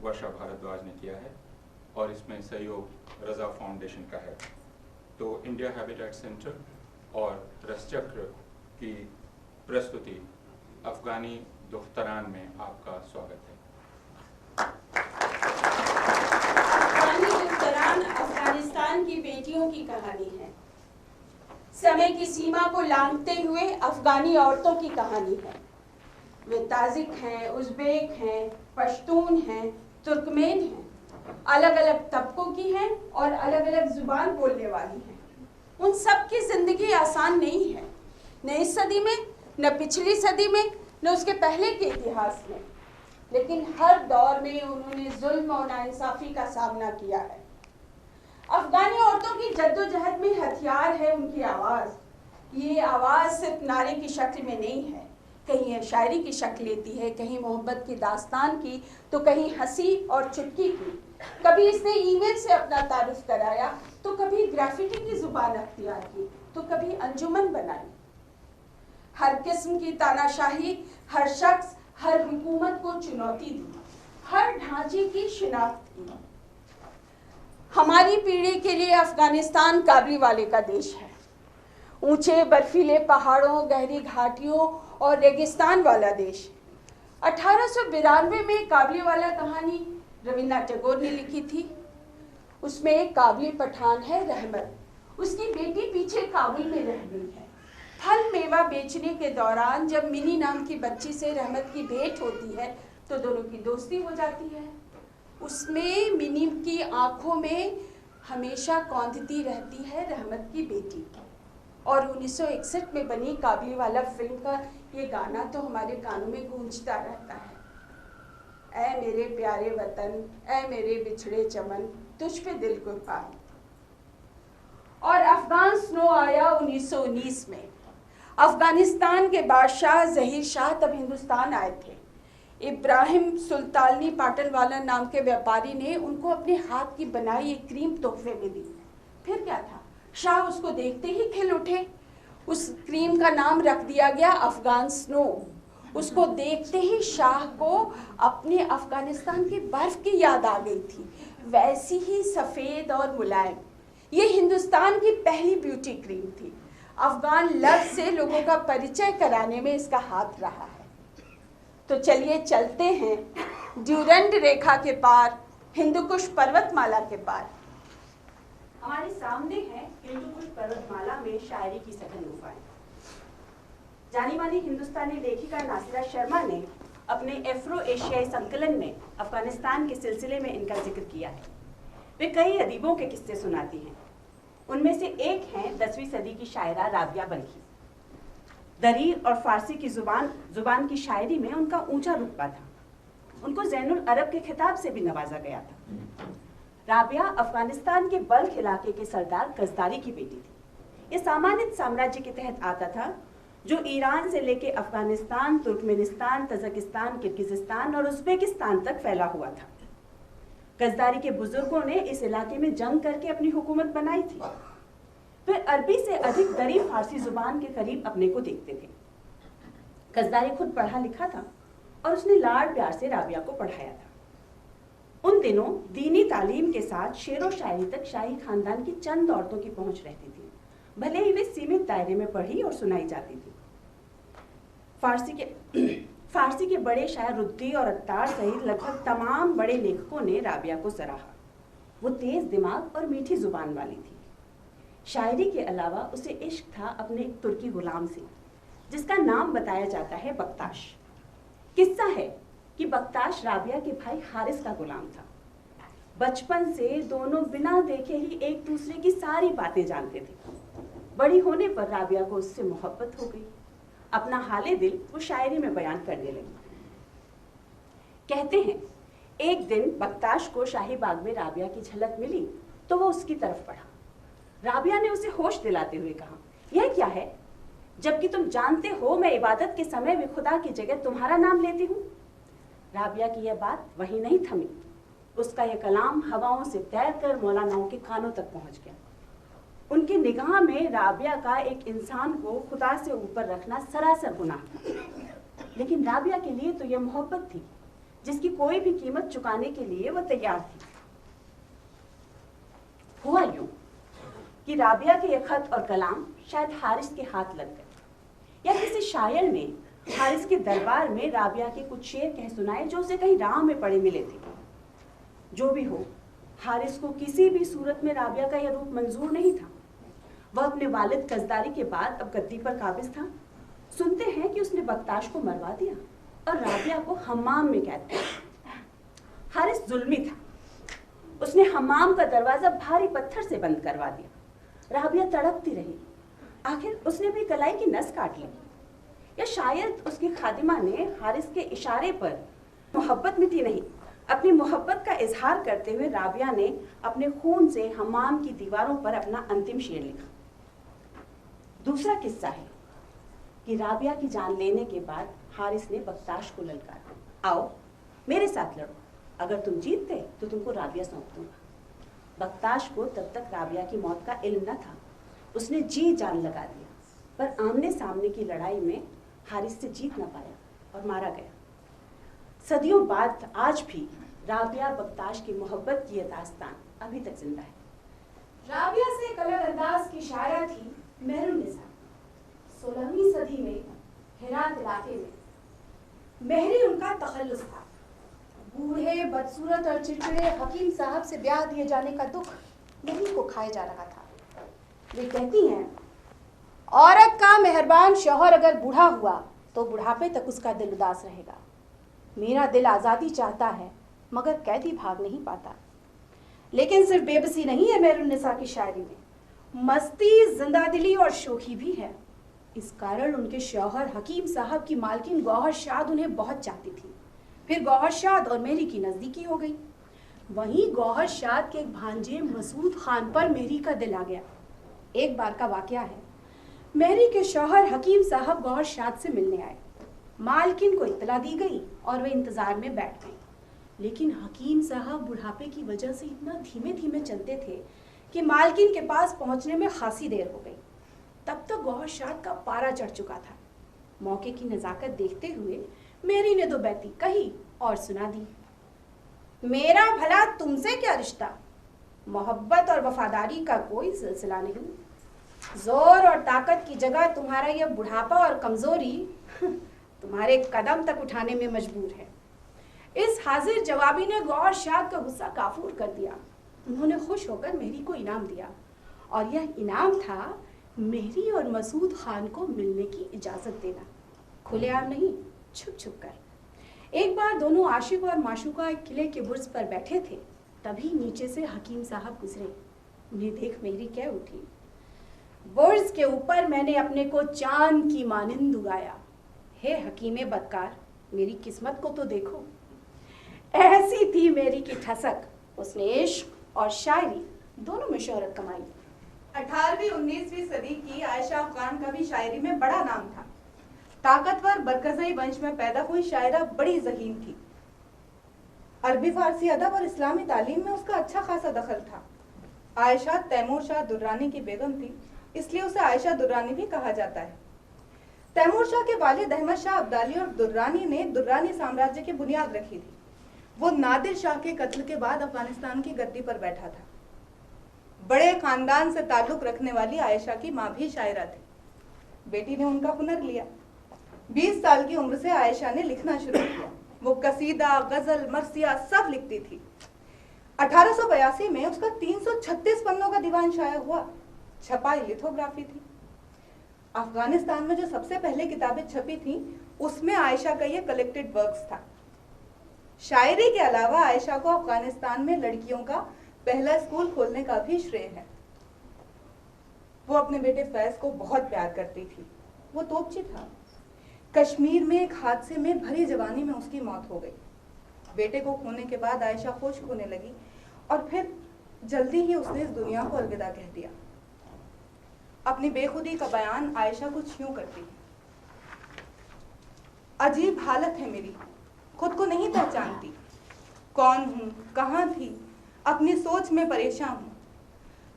वर्षा भारद्वाज ने किया है और इसमें सहयोग रज़ा फाउंडेशन का है। तो इंडिया हैबिटेट सेंटर और रसचक्र की प्रस्तुति अफ़गानी दुख्तरान में आपका स्वागत है। अफ़गानी दुख्तरान अफ़गानिस्तान की बेटियों की कहानी है। समय की सीमा को लांघते हुए अफ़गानी औरतों की कहानी है। वे ताजिक हैं, उज़्बेक हैं, पश्तून हैं, तुर्कमेन हैं, अलग अलग तबकों की हैं और अलग अलग जुबान बोलने वाली हैं। उन सब की जिंदगी आसान नहीं है, न इस सदी में, न पिछली सदी में, न उसके पहले के इतिहास में। लेकिन हर दौर में उन्होंने जुल्म और नाइंसाफी का सामना किया है। अफ़गानी औरतों की जद्दोजहद में हथियार है उनकी आवाज़। ये आवाज़ सिर्फ नारे की शक्ल में नहीं है, कहीं ये शायरी की शक्ल लेती है, कहीं मोहब्बत की दास्तान की, तो कहीं हंसी और चुटकी की। कभी इसने ईमेल से अपना तारुफ कराया, तो कभी ग्राफिटी की जुबान अख्तियार की, तो कभी अंजुमन बनाई। हर किस्म की तानाशाही, हर शख्स, हर हुकूमत को चुनौती दी, हर ढांचे की शिनाख्त की। हमारी पीढ़ी के लिए अफ़गानिस्तान काबली वाले का देश है। ऊंचे बर्फीले पहाड़ों, गहरी घाटियों और रेगिस्तान वाला देश। 1892 में काबली वाला कहानी रविन्द्रनाथ टैगोर ने लिखी थी। उसमें एक काबली पठान है रहमत, उसकी बेटी पीछे काबुल में रह गई है। फल मेवा बेचने के दौरान जब मिनी नाम की बच्ची से रहमत की भेंट होती है तो दोनों की दोस्ती हो जाती है। उसमें मिनी की आंखों में हमेशा कौंधती रहती है रहमत की बेटी। और 1961 में बनी काबली वाला फिल्म का ये गाना तो हमारे कानों में गूंजता रहता है। ऐ मेरे प्यारे वतन, ऐ मेरे बिछड़े चमन, तुझ पे दिल कुर्बान। और अफगान स्नो आया 1919 में। अफगानिस्तान के बादशाह ज़हीर शाह तब हिंदुस्तान आए थे। इब्राहिम सुल्तानी पाटनवाला नाम के व्यापारी ने उनको अपने हाथ की बनाई एक क्रीम तोहफे में दी। फिर क्या था, शाह उसको देखते ही खिल उठे। उस क्रीम का नाम रख दिया गया अफगान स्नो। उसको देखते ही शाह को अपने अफगानिस्तान की बर्फ की याद आ गई थी, वैसी ही सफ़ेद और मुलायम। ये हिंदुस्तान की पहली ब्यूटी क्रीम थी। अफगान लफ्ज़ से लोगों का परिचय कराने में इसका हाथ रहा है। तो चलिए चलते हैं ड्यूरेंट रेखा के पार, हिंदुकुश पर्वतमाला के पार। हमारे सामने है हिंदुकुश पर्वतमाला में शायरी की सघन गुफाएं। जानी मानी हिंदुस्तानी लेखिका नासिरा शर्मा ने अपने एफ्रो एशियाई संकलन में अफगानिस्तान के सिलसिले में इनका जिक्र किया है। वे कई अदीबों के किस्से सुनाती हैं। उनमें से एक हैं 10वीं सदी की शायरा राबिया बल्खी। दरी और फारसी की जुबान की शायरी में उनका ऊंचा रुतबा था। उनको ज़ैनुल अरब के खिताब से भी नवाजा गया था। राबिया अफगानिस्तान के बल्ख इलाके के सरदार कज़दारी की बेटी थी। ये सामान्य साम्राज्य के तहत आता था जो ईरान से लेकर अफगानिस्तान, तुर्कमेनिस्तान, तजाकिस्तान, किर्गिज़स्तान और उज़्बेकिस्तान तक फैला हुआ था। कज़दारी के बुजुर्गों ने इस इलाके में जंग करके अपनी हुकूमत बनाई थी। वे अरबी से अधिक दरी फारसी जुबान के करीब अपने को देखते थे। कज़दारी खुद पढ़ा लिखा था और उसने लाड प्यार से राबिया को पढ़ाया था। उन दिनों दीनी तालीम के साथ शेर व शायरी तक शाही खानदान की चंद औरतों की पहुंच रहती थी, भले ही वे सीमित दायरे में पढ़ी और सुनाई जाती थी। फारसी के बड़े शायर रुद्दी और अत्तार सहित लगभग तमाम बड़े लेखकों ने राबिया को सराहा। वो तेज दिमाग और मीठी जुबान वाली थी। शायरी के अलावा उसे इश्क था अपने एक तुर्की गुलाम से, जिसका नाम बताया जाता है बख्ताश। किस्सा है कि बख्ताश राबिया के भाई हारिस का गुलाम था। बचपन से दोनों बिना देखे ही एक दूसरे की सारी बातें जानते थे। बड़ी होने पर राबिया को उससे मोहब्बत हो गई। अपना हाले दिल वो शायरी में बयान करने लगी। कहते हैं एक दिन बख्ताश को शाही बाग में राबिया की झलक मिली तो वो उसकी तरफ बढ़ा। राबिया ने उसे होश दिलाते हुए कहा, यह क्या है, जबकि तुम जानते हो मैं इबादत के समय भी खुदा की जगह तुम्हारा नाम लेती हूँ। राबिया की यह बात वहीं नहीं थमी। उसका यह कलाम हवाओं से तैर कर मौलानाओं के कानों तक पहुँच गया। उनकी निगाह में राबिया का एक इंसान को खुदा से ऊपर रखना सरासर गुनाह था। लेकिन राबिया के लिए तो यह मोहब्बत थी, जिसकी कोई भी कीमत चुकाने के लिए वो तैयार थी। हुआ यूं कि राबिया के ये खत और कलाम शायद हारिस के हाथ लग गए, या किसी शायर ने हारिस के दरबार में राबिया के कुछ शेर कह सुनाए जो उसे कहीं राह में पड़े मिले थे। जो भी हो, हारिस को किसी भी सूरत में राबिया का यह रूप मंजूर नहीं था। वह अपने वालिद कजदारी के बाद अब गद्दी पर काबिज था। सुनते हैं कि उसने बख्ताश को मरवा दिया और राबिया को हम्माम में कैद किया। हारिस जुल्मी था। उसने हम्माम का दरवाजा भारी पत्थर से बंद करवा दिया। राबिया तड़पती रही। आखिर उसने भी कलाई की नस काट ली, या शायद उसकी खादिमा ने हारिस के इशारे पर मोहब्बत मिटी नहीं, अपनी मोहब्बत का इजहार करते हुए राबिया ने अपने खून से हम्माम की दीवारों पर अपना अंतिम शेर लिखा। दूसरा किस्सा है कि राबिया की जान लेने के बाद हारिस ने बख्ताश को ललकारा, आओ मेरे साथ लड़ो, अगर तुम जीत गए तो तुमको राबिया सौंप दूंगा। बख्ताश को तब तक राबिया की मौत का इल्म न था। उसने जी जान लगा दिया, पर आमने सामने की लड़ाई में हारिस से जीत न पाया और मारा गया। सदियों बाद आज भी राबिया बख्ताश की मोहब्बत की यह दास्तान अभी तक जिंदा है। राबिया से एक अलग अंदाज की शायरा थी मेहरुन्निसा। 16वीं सदी में हेरात इलाके में मेहरी उनका तखल्लुस था। बूढ़े बदसूरत और चिड़चिड़े हकीम साहब से ब्याह दिए जाने का दुख मेहरी को खाए जा रहा था। वे कहती हैं, औरत का मेहरबान शौहर अगर बूढ़ा हुआ तो बुढ़ापे तक उसका दिल उदास रहेगा। मेरा दिल आज़ादी चाहता है मगर कैदी भाग नहीं पाता। लेकिन सिर्फ बेबसी नहीं है मेहरुन्निसा की शायरी में, मस्ती, जिंदादिली और शोखी भी है। इस कारण उनके शौहर हकीम साहब की मालकिन गौहर शाद उन्हें बहुत चाहती थी। फिर गौहर शाद और मेहरी की नज़दीकी हो गई। वहीं गौहर शाद के एक भांजे मसूद खान पर मेहरी का दिल आ गया। एक बार का वाकया है, मेहरी के शौहर हकीम साहब गौहर शाद से मिलने आए। मालकिन को इत्तला दी गई और वे इंतजार में बैठ गई। लेकिन हकीम साहब बुढ़ापे की वजह से इतना धीमे धीमे चलते थे कि मालकिन के पास पहुंचने में खासी देर हो गई। तब तक गौहर शाद का पारा चढ़ चुका था। मौके की नजाकत देखते हुए मेरी ने दो बैती कही और सुना दी। मेरा भला तुमसे क्या रिश्ता, मोहब्बत और वफादारी का कोई सिलसिला नहीं। जोर और ताकत की जगह तुम्हारा यह बुढ़ापा और कमजोरी तुम्हारे कदम तक उठाने में मजबूर है। इस हाजिर जवाबी ने गौहर शाद का गुस्सा काफूर कर दिया। उन्होंने खुश होकर मेहरी को इनाम दिया, और यह इनाम था मेहरी और मसूद खान को मिलने की इजाजत देना, खुलेआम नहीं, छुप छुप कर। एक बार दोनों आशिक और माशूका एक किले के बुर्ज पर बैठे थे। तभी नीचे से हकीम साहब गुजरे। उन्हें देख मेहरी कह उठी, बुर्ज के ऊपर मैंने अपने को चांद की मानिंद उगाया। हे हकीमे बदकार, मेरी किस्मत को तो देखो। ऐसी थी मेरी की ठसक, उसने इश्क और शायरी दोनों में शोहरत कमाई। 18वीं 19वीं सदी की आयशा अफगान का भी शायरी में बड़ा नाम था। ताकतवर बरकज़ई वंश में पैदा हुई शायरा बड़ी ज़हीन थी। अरबी फारसी अदब और इस्लामी तालीम में उसका अच्छा खासा दखल था। आयशा तैमूर शाह दुर्रानी की बेगम थी, इसलिए उसे आयशा दुर्रानी भी कहा जाता है। तैमूर शाह के वालिद अहमद शाह अब्दाली और दुर्रानी ने दुर्रानी साम्राज्य की बुनियाद रखी थी। वो नादिर शाह के कत्ल के बाद अफगानिस्तान की गद्दी पर बैठा था। बड़े खानदान से ताल्लुक रखने वाली आयशा की माँ भी शायरा थी। बेटी ने उनका हुनर लिया। 20 साल की उम्र से आयशा ने लिखना शुरू किया। वो कसीदा, गजल, मरसिया सब लिखती थी। 1882 में उसका 336 पन्नों का दीवान शाया हुआ। छपाई लिथोग्राफी थी। अफगानिस्तान में जो सबसे पहले किताबें छपी थी उसमें आयशा का ये कलेक्टेड वर्क्स था। शायरी के अलावा आयशा को अफगानिस्तान में लड़कियों का पहला स्कूल खोलने का भी श्रेय है। वो अपने बेटे फैज को बहुत प्यार करती थी। वो तोपची था। कश्मीर में एक हादसे में भरी जवानी में उसकी मौत हो गई। बेटे को खोने के बाद आयशा खुश होने लगी और फिर जल्दी ही उसने इस दुनिया को अलविदा कह दिया। अपनी बेखुदी का बयान आयशा कुछ यूं करती है, अजीब हालत है मेरी, खुद को नहीं पहचानती, कौन हूँ, कहाँ थी, अपनी सोच में परेशान हूँ।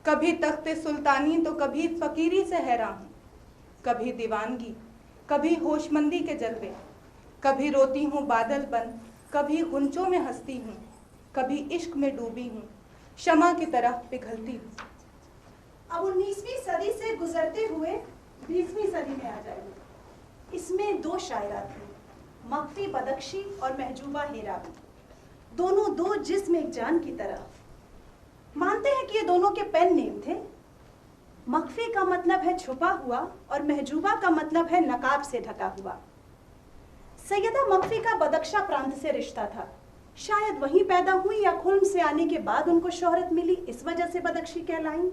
कभी तख्ते सुल्तानी तो कभी फकीरी से हैरान हूँ, कभी दीवानगी, कभी होशमंदी के जलवे, कभी रोती हूँ बादल बन, कभी गुंचों में हंसती हूँ, कभी इश्क में डूबी हूँ, शमा की तरह पिघलती हूँ। अब 19वीं सदी से गुजरते हुए 20वीं सदी में आ जाएंगे। इसमें दो शायरा थी, मकफी बदख्शी और महजूबा हेरावी। दोनों दो जिस्म एक जान की तरह। मानते हैं कि ये दोनों के पेन नेम थे। मकफी का मतलब है छुपा हुआ और महजूबा का मतलब है नकाब से ढका हुआ। सैयदा मकफी का बदख्शा प्रांत से रिश्ता था। शायद वहीं पैदा हुई या खुल्म से आने के बाद उनको शोहरत मिली, इस वजह से बदख्शी कहलाई।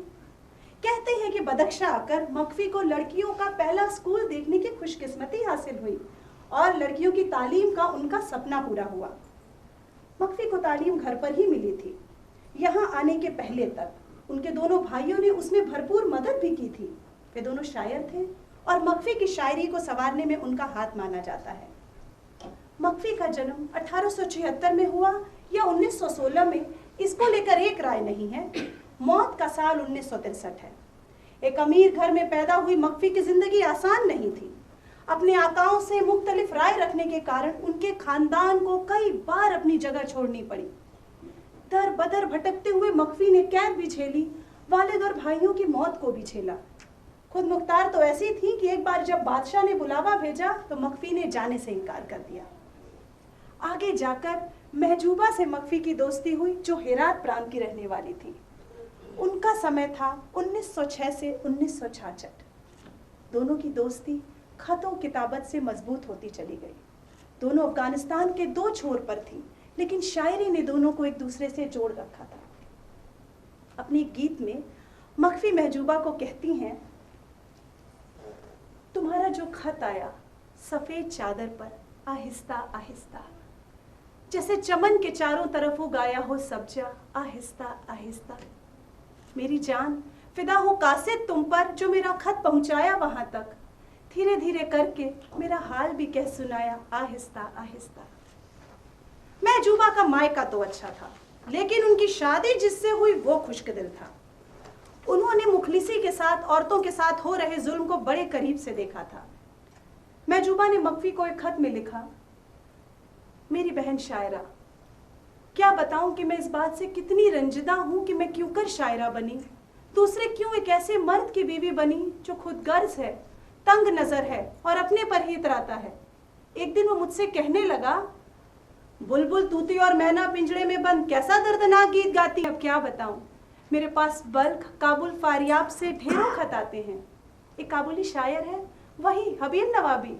कहते हैं कि बदख्शा आकर मकफी को लड़कियों का पहला स्कूल देखने की खुशकिस्मती हासिल हुई और लड़कियों की तालीम का उनका सपना पूरा हुआ। मकफी को तालीम घर पर ही मिली थी। यहाँ आने के पहले तक उनके दोनों भाइयों ने उसमें भरपूर मदद भी की थी। वे दोनों शायर थे और मकफी की शायरी को संवारने में उनका हाथ माना जाता है। मकफी का जन्म 1876 में हुआ या 1916 में, इसको लेकर एक राय नहीं है। मौत का साल 1963 है। एक अमीर घर में पैदा हुई मकफी की जिंदगी आसान नहीं थी। अपने आकाओं से मुख्तलिफ राय रखने के कारण उनके खानदान को कई बार अपनी जगह छोड़नी पड़ी। दर बदर भटकते हुए मकफी ने कैद भी झेली, वालिद और भाइयों की मौत को भी झेला। खुद मुख्तार तो ऐसी थी कि एक बार जब बादशाह ने बुलावा भेजा तो मकफी ने जाने से इनकार कर दिया। आगे जाकर महजूबा से मकफी की दोस्ती हुई, जो हेरात प्रांत की रहने वाली थी। उनका समय था 1906 से 1966। दोनों की दोस्ती खतों किताबत से मजबूत होती चली गई। दोनों अफगानिस्तान के दो छोर पर थी, लेकिन शायरी ने दोनों को एक दूसरे से जोड़ रखा था। अपने गीत में मकफी महजूबा को कहती हैं, तुम्हारा जो खत आया सफेद चादर पर आहिस्ता आहिस्ता, जैसे चमन के चारों तरफ उगाया हो सब्जा आहिस्ता आहिस्ता। मेरी जान फिदा हो कासिद तुम पर, जो मेरा खत पहुंचाया वहां तक। धीरे धीरे करके मेरा हाल भी कह सुनाया आहिस्ता आहिस्ता। महजूबा का मायका तो अच्छा था, लेकिन उनकी शादी जिससे हुई वो खुशकिदिल था। उन्होंने मुखलिसी के साथ औरतों के साथ हो रहे जुल्म को बड़े करीब से देखा था। महजूबा ने मकफी को एक खत में लिखा, मेरी बहन शायरा, क्या बताऊं कि मैं इस बात से कितनी रंजिदा हूं कि मैं क्यों कर शायरा बनी। दूसरे क्यों एक ऐसे मर्द की बीवी बनी जो खुद गर्ज है, तंग नजर है और अपने पर ही इतराता है। एक दिन वो मुझसे कहने लगा, बुलबुल तूती और मैना पिंजड़े में बंद कैसा दर्दनाक गीत गाती। अब क्या बताऊं, मेरे पास बल्ख, काबुल, फारियाब से ढेरों खत आते हैं। एक काबुली शायर है, वही हबीब नवाबी,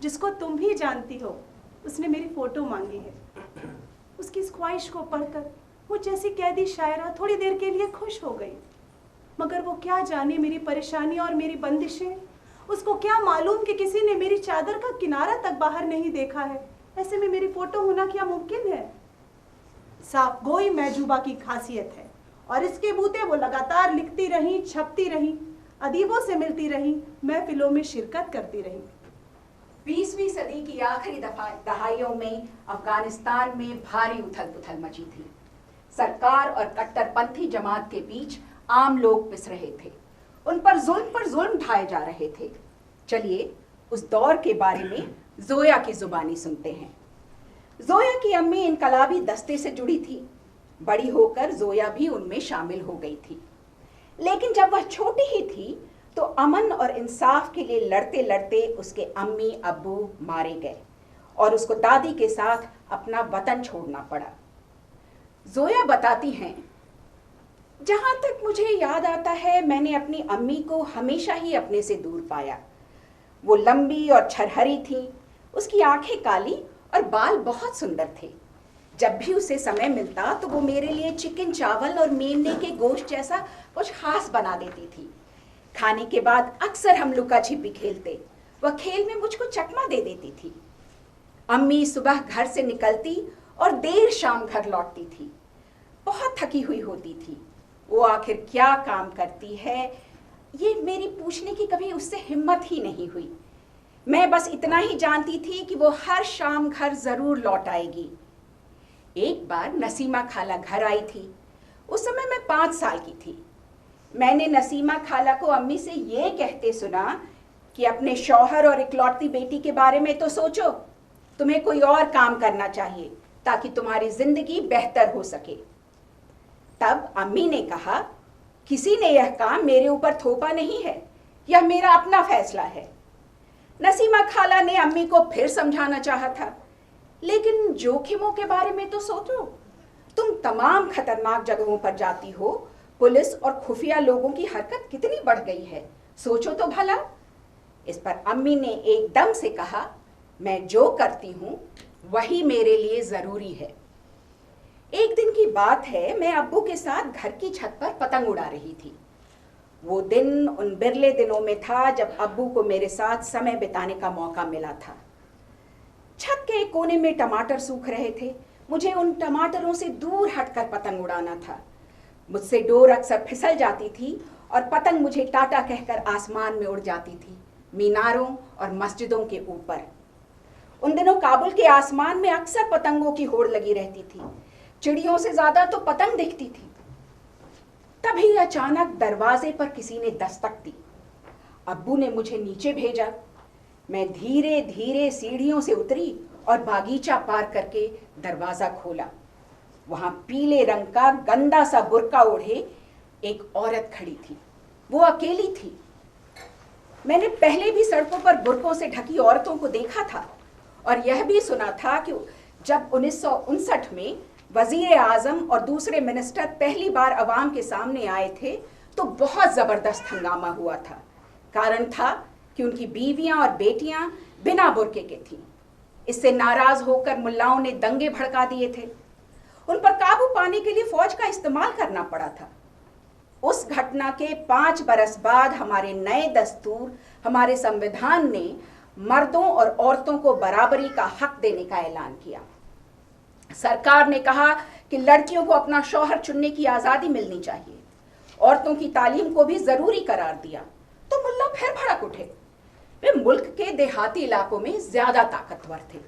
जिसको तुम भी जानती हो। उसने मेरी फोटो मांगी है। उसकी इस ख्वाहिश को पढ़कर मुझ जैसी कैदी शायरा थोड़ी देर के लिए खुश हो गई, मगर वो क्या जाने मेरी परेशानी और मेरी बंदिशें। उसको क्या मालूम कि किसी ने मेरी चादर का किनारा तक बाहर नहीं देखा है। ऐसे में मेरी फोटो होना क्या मुमकिन है। साफ गोई महजूबा की खासियत है और इसके बूते वो लगातार लिखती रही, छपती रही, अदीबों से मिलती रही, महफिलों में शिरकत करती रही। 20वीं सदी की आखिरी दहाइयों में अफगानिस्तान में भारी उथल पुथल मची थी। सरकार और कट्टरपंथी जमात के बीच आम लोग पिस रहे थे। उन पर जुल्म ढाए जा रहे थे। चलिए उस दौर के बारे में जोया की जुबानी सुनते हैं। जोया की अम्मी इनकलाबी दस्ते से जुड़ी थी। बड़ी होकर जोया भी उनमें शामिल हो गई थी, लेकिन जब वह छोटी ही थी तो अमन और इंसाफ के लिए लड़ते लड़ते उसके अम्मी अब्बू मारे गए और उसको दादी के साथ अपना वतन छोड़ना पड़ा। जोया बताती हैं, जहां तक मुझे याद आता है मैंने अपनी अम्मी को हमेशा ही अपने से दूर पाया। वो लंबी और छरहरी थी, उसकी आंखें काली और बाल बहुत सुंदर थे। जब भी उसे समय मिलता तो वो मेरे लिए चिकन चावल और मेमने के गोश्त जैसा कुछ खास बना देती थी। खाने के बाद अक्सर हम लुका छिपी खेलते। वह खेल में मुझको चकमा दे देती थी। अम्मी सुबह घर से निकलती और देर शाम घर लौटती थी। बहुत थकी हुई होती थी। वो आखिर क्या काम करती है ये मेरी पूछने की कभी उससे हिम्मत ही नहीं हुई। मैं बस इतना ही जानती थी कि वो हर शाम घर जरूर लौट आएगी। एक बार नसीमा खाला घर आई थी। उस समय मैं 5 साल की थी। मैंने नसीमा खाला को अम्मी से ये कहते सुना कि अपने शौहर और इकलौती बेटी के बारे में तो सोचो, तुम्हें कोई और काम करना चाहिए, ताकि तुम्हारी जिंदगी बेहतर हो सके। तब अम्मी ने कहा, किसी ने यह काम मेरे ऊपर थोपा नहीं है, यह मेरा अपना फैसला है। नसीमा खाला ने अम्मी को फिर समझाना चाहा था, लेकिन जोखिमों के बारे में तो सोचो। तुम तमाम खतरनाक जगहों पर जाती हो, पुलिस और खुफिया लोगों की हरकत कितनी बढ़ गई है, सोचो तो भला। इस पर अम्मी ने एकदम से कहा, मैं जो करती हूं वही मेरे लिए जरूरी है। एक दिन की बात है, मैं अब्बू के साथ घर की छत पर पतंग उड़ा रही थी। वो दिन उन बिरले दिनों में था जब अब्बू को मेरे साथ समय बिताने का मौका मिला था। छत के एक कोने में टमाटर सूख रहे थे। मुझे उन टमाटरों से दूर हटकर पतंग उड़ाना था। मुझसे डोर अक्सर फिसल जाती थी और पतंग मुझे टाटा कहकर आसमान में उड़ जाती थी, मीनारों और मस्जिदों के ऊपर। उन दिनों काबुल के आसमान में अक्सर पतंगों की होड़ लगी रहती थी। चिड़ियों से ज्यादा तो पतंग दिखती थी। तभी अचानक दरवाजे पर किसी ने दस्तक दी। अब्बू ने मुझे नीचे भेजा। मैं धीरे धीरे सीढ़ियों से उतरी और बागीचा पार करके दरवाजा खोला। वहां पीले रंग का गंदा सा बुर्का ओढ़े एक औरत खड़ी थी। वो अकेली थी। मैंने पहले भी सड़कों पर बुर्कों से ढकी औरतों को देखा था और यह भी सुना था कि जब 1959 में वजीर आजम और दूसरे मिनिस्टर पहली बार अवाम के सामने आए थे तो बहुत जबरदस्त हंगामा हुआ था। कारण था कि उनकी बीवियां और बेटियां बिना बुर्के के थीं। इससे नाराज होकर मुल्लाओं ने दंगे भड़का दिए थे। उन पर काबू पाने के लिए फौज का इस्तेमाल करना पड़ा था। उस घटना के 5 बरस बाद हमारे नए दस्तूर, हमारे संविधान ने मर्दों और औरतों को बराबरी का हक देने का ऐलान किया। सरकार ने कहा कि लड़कियों को अपना शौहर चुनने की आजादी मिलनी चाहिए। औरतों की तालीम को भी जरूरी करार दिया। तो मुल्ला फिर भड़क उठे। वे मुल्क के देहाती इलाकों में ज्यादा ताकतवर थे।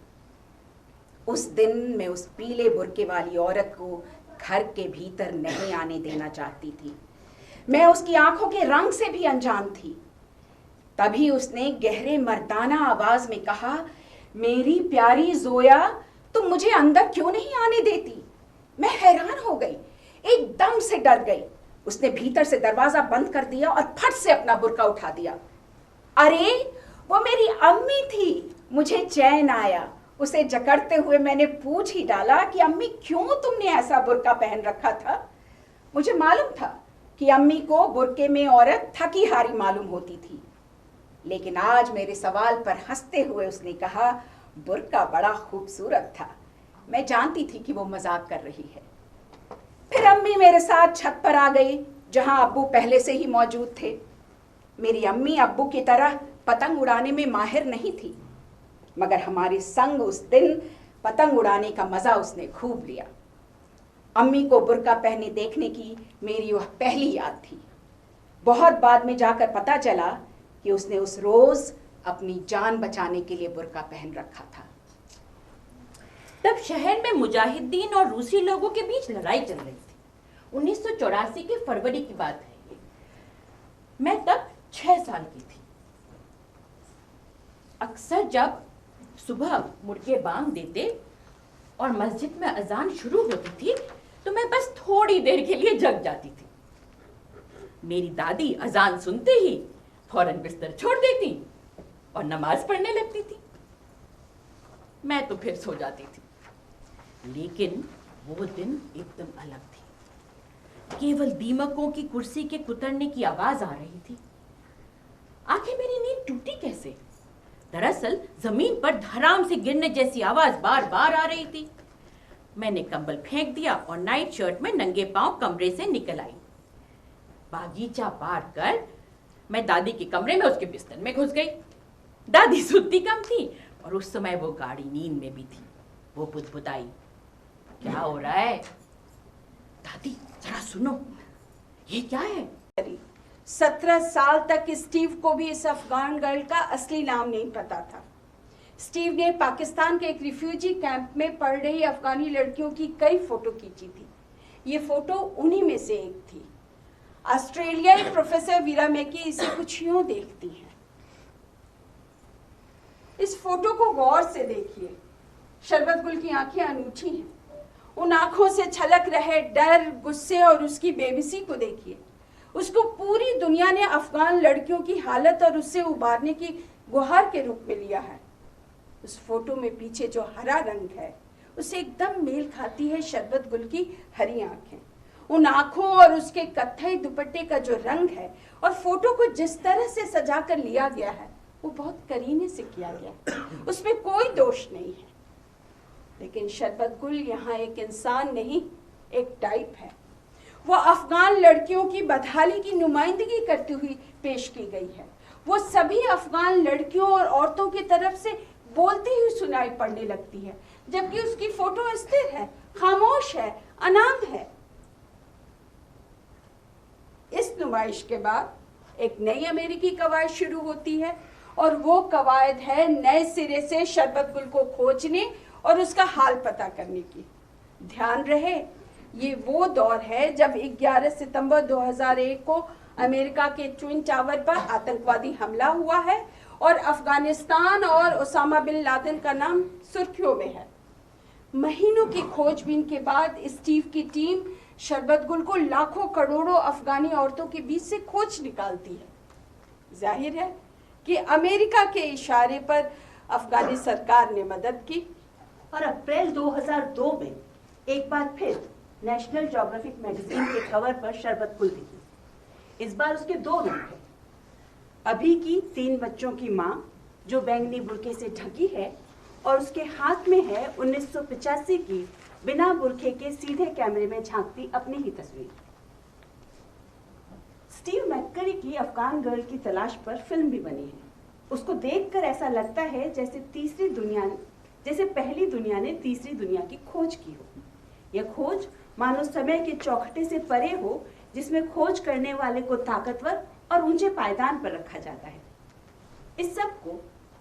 उस दिन मैं उस पीले बुर्के वाली औरत को घर के भीतर नहीं आने देना चाहती थी। मैं उसकी आंखों के रंग से भी अनजान थी। तभी उसने गहरे मर्दाना आवाज में कहा, मेरी प्यारी जोया, तुम मुझे अंदर क्यों नहीं आने देती? मैं हैरान हो गई, एकदम से डर गई। उसने भीतर से दरवाजा बंद कर दिया और फट से अपना बुर्का उठा दिया। अरे वो मेरी अम्मी थी। मुझे चैन आया। उसे जकड़ते हुए मैंने पूछ ही डाला कि अम्मी, क्यों तुमने ऐसा बुर्का पहन रखा था? मुझे मालूम था कि अम्मी को बुर्के में औरत थकी हारी मालूम होती थी, लेकिन आज मेरे सवाल पर हंसते हुए उसने कहा, बुर्का बड़ा खूबसूरत था। मैं जानती थी कि वो मजाक कर रही है। फिर अम्मी मेरे साथ छत पर आ गई, जहां अब्बू पहले से ही मौजूद थे। मेरी अम्मी अब्बू की तरह पतंग उड़ाने में माहिर नहीं थी, मगर हमारे संग उस दिन पतंग उड़ाने का मजा उसने खूब लिया। अम्मी को बुर्का पहने देखने की मेरी वह पहली याद थी। बहुत बाद में जाकर पता चला कि उसने उस रोज अपनी जान बचाने के लिए बुर्का पहन रखा था। तब शहर में मुजाहिदीन और रूसी लोगों के बीच लड़ाई चल रही थी। 1984 के फरवरी की बात है ये। मैं तब 6 साल की थी। अक्सर जब सुबह मुर्गे बांग देते और मस्जिद में अजान शुरू होती थी तो मैं बस थोड़ी देर के लिए जग जाती थी। मेरी दादी अजान सुनते ही फौरन बिस्तर छोड़ देती और नमाज पढ़ने लगती थी। मैं तो फिर सो जाती थी। लेकिन वो दिन एकदम अलग थी। केवल दीमकों की कुर्सी के कुतरने की आवाज आ रही थी। आखिर मेरी नींद टूटी कैसे? दरअसल जमीन पर धड़ाम से गिरने जैसी आवाज बार बार आ रही थी। मैंने कंबल फेंक दिया और नाइट शर्ट में नंगे पांव कमरे से निकल आई। बागीचा पार कर मैं दादी के कमरे में उसके बिस्तर में घुस गई। दादी सुत्ती कम थी और उस समय वो गाढ़ी नींद में भी थी। वो बुदबुदाई, क्या हो रहा है? दादी जरा सुनो, ये क्या है? 17 साल तक स्टीव को भी इस अफगान गर्ल का असली नाम नहीं पता था। स्टीव ने पाकिस्तान के एक रिफ्यूजी कैंप में पढ़ रही अफगानी लड़कियों की कई फोटो खींची थी। ये फोटो उन्हीं में से एक थी। ऑस्ट्रेलियाई प्रोफेसर वीरा मैकी इसे कुछ यूं देखती हैं। इस फोटो को गौर से देखिए। शरबत गुल की आंखें अनूठी हैं। उन आंखों से छलक रहे डर, गुस्से और उसकी बेबसी को देखिए। उसको पूरी दुनिया ने अफगान लड़कियों की हालत और उससे उबारने की गुहार के रूप में लिया है। उस फोटो में पीछे जो हरा रंग है उससे एकदम मेल खाती है शरबत गुल की हरी आंखें। उन आंखों और उसके कत्थई दुपट्टे का जो रंग है और फोटो को जिस तरह से सजा कर लिया गया है वो बहुत करीने से किया गया, उसमें कोई दोष नहीं है। लेकिन शरबत गुल यहाँ एक इंसान नहीं, एक टाइप है। वो अफगान लड़कियों की बदहाली की नुमाइंदगी करती हुई पेश की गई है। वो सभी अफगान लड़कियों और औरतों की तरफ से बोलती हुई सुनाई पड़ने लगती है, जबकि उसकी फोटो स्थिर है, खामोश है, अनाम है। इस नुमाइश के बाद एक नई अमेरिकी कवायद शुरू होती है और वो कवायद है नए सिरे से शरबत गुल को खोजने और उसका हाल पता करने की। ध्यान रहे, ये वो दौर है जब 11 सितंबर 2001 को अमेरिका के ट्विन टावर पर आतंकवादी हमला हुआ है और अफगानिस्तान और ओसामा बिन लादेन का नाम सुर्खियों में है। महीनों की खोजबीन के बाद स्टीव की टीम शरबत गुल को लाखों करोड़ों अफगानी औरतों के बीच से खोज निकालती है। जाहिर है कि अमेरिका के इशारे पर अफगानी सरकार ने मदद की और अप्रैल 2002 में एक बार फिर नेशनल ज्योग्राफिक मैगजीन के कवर पर शरबत गुल दिखी। इस बार उसके दो रूप हैं। अभी की 3 बच्चों की माँ जो बैंगनी बुर्के से ढकी है और उसके हाथ में है 1985 की बिना बुर्के के सीधे कैमरे में झांकती अपनी ही तस्वीर। स्टीव मैककरी की अफगान गर्ल की तलाश पर फिल्म भी बनी है। उसको देखकर ऐसा लगता है जैसे पहली दुनिया ने तीसरी दुनिया की खोज की हो। यह खोज मानो समय के चौखटे से परे हो, जिसमें खोज करने वाले को ताकतवर और ऊंचे पायदान पर रखा जाता है। इस सब को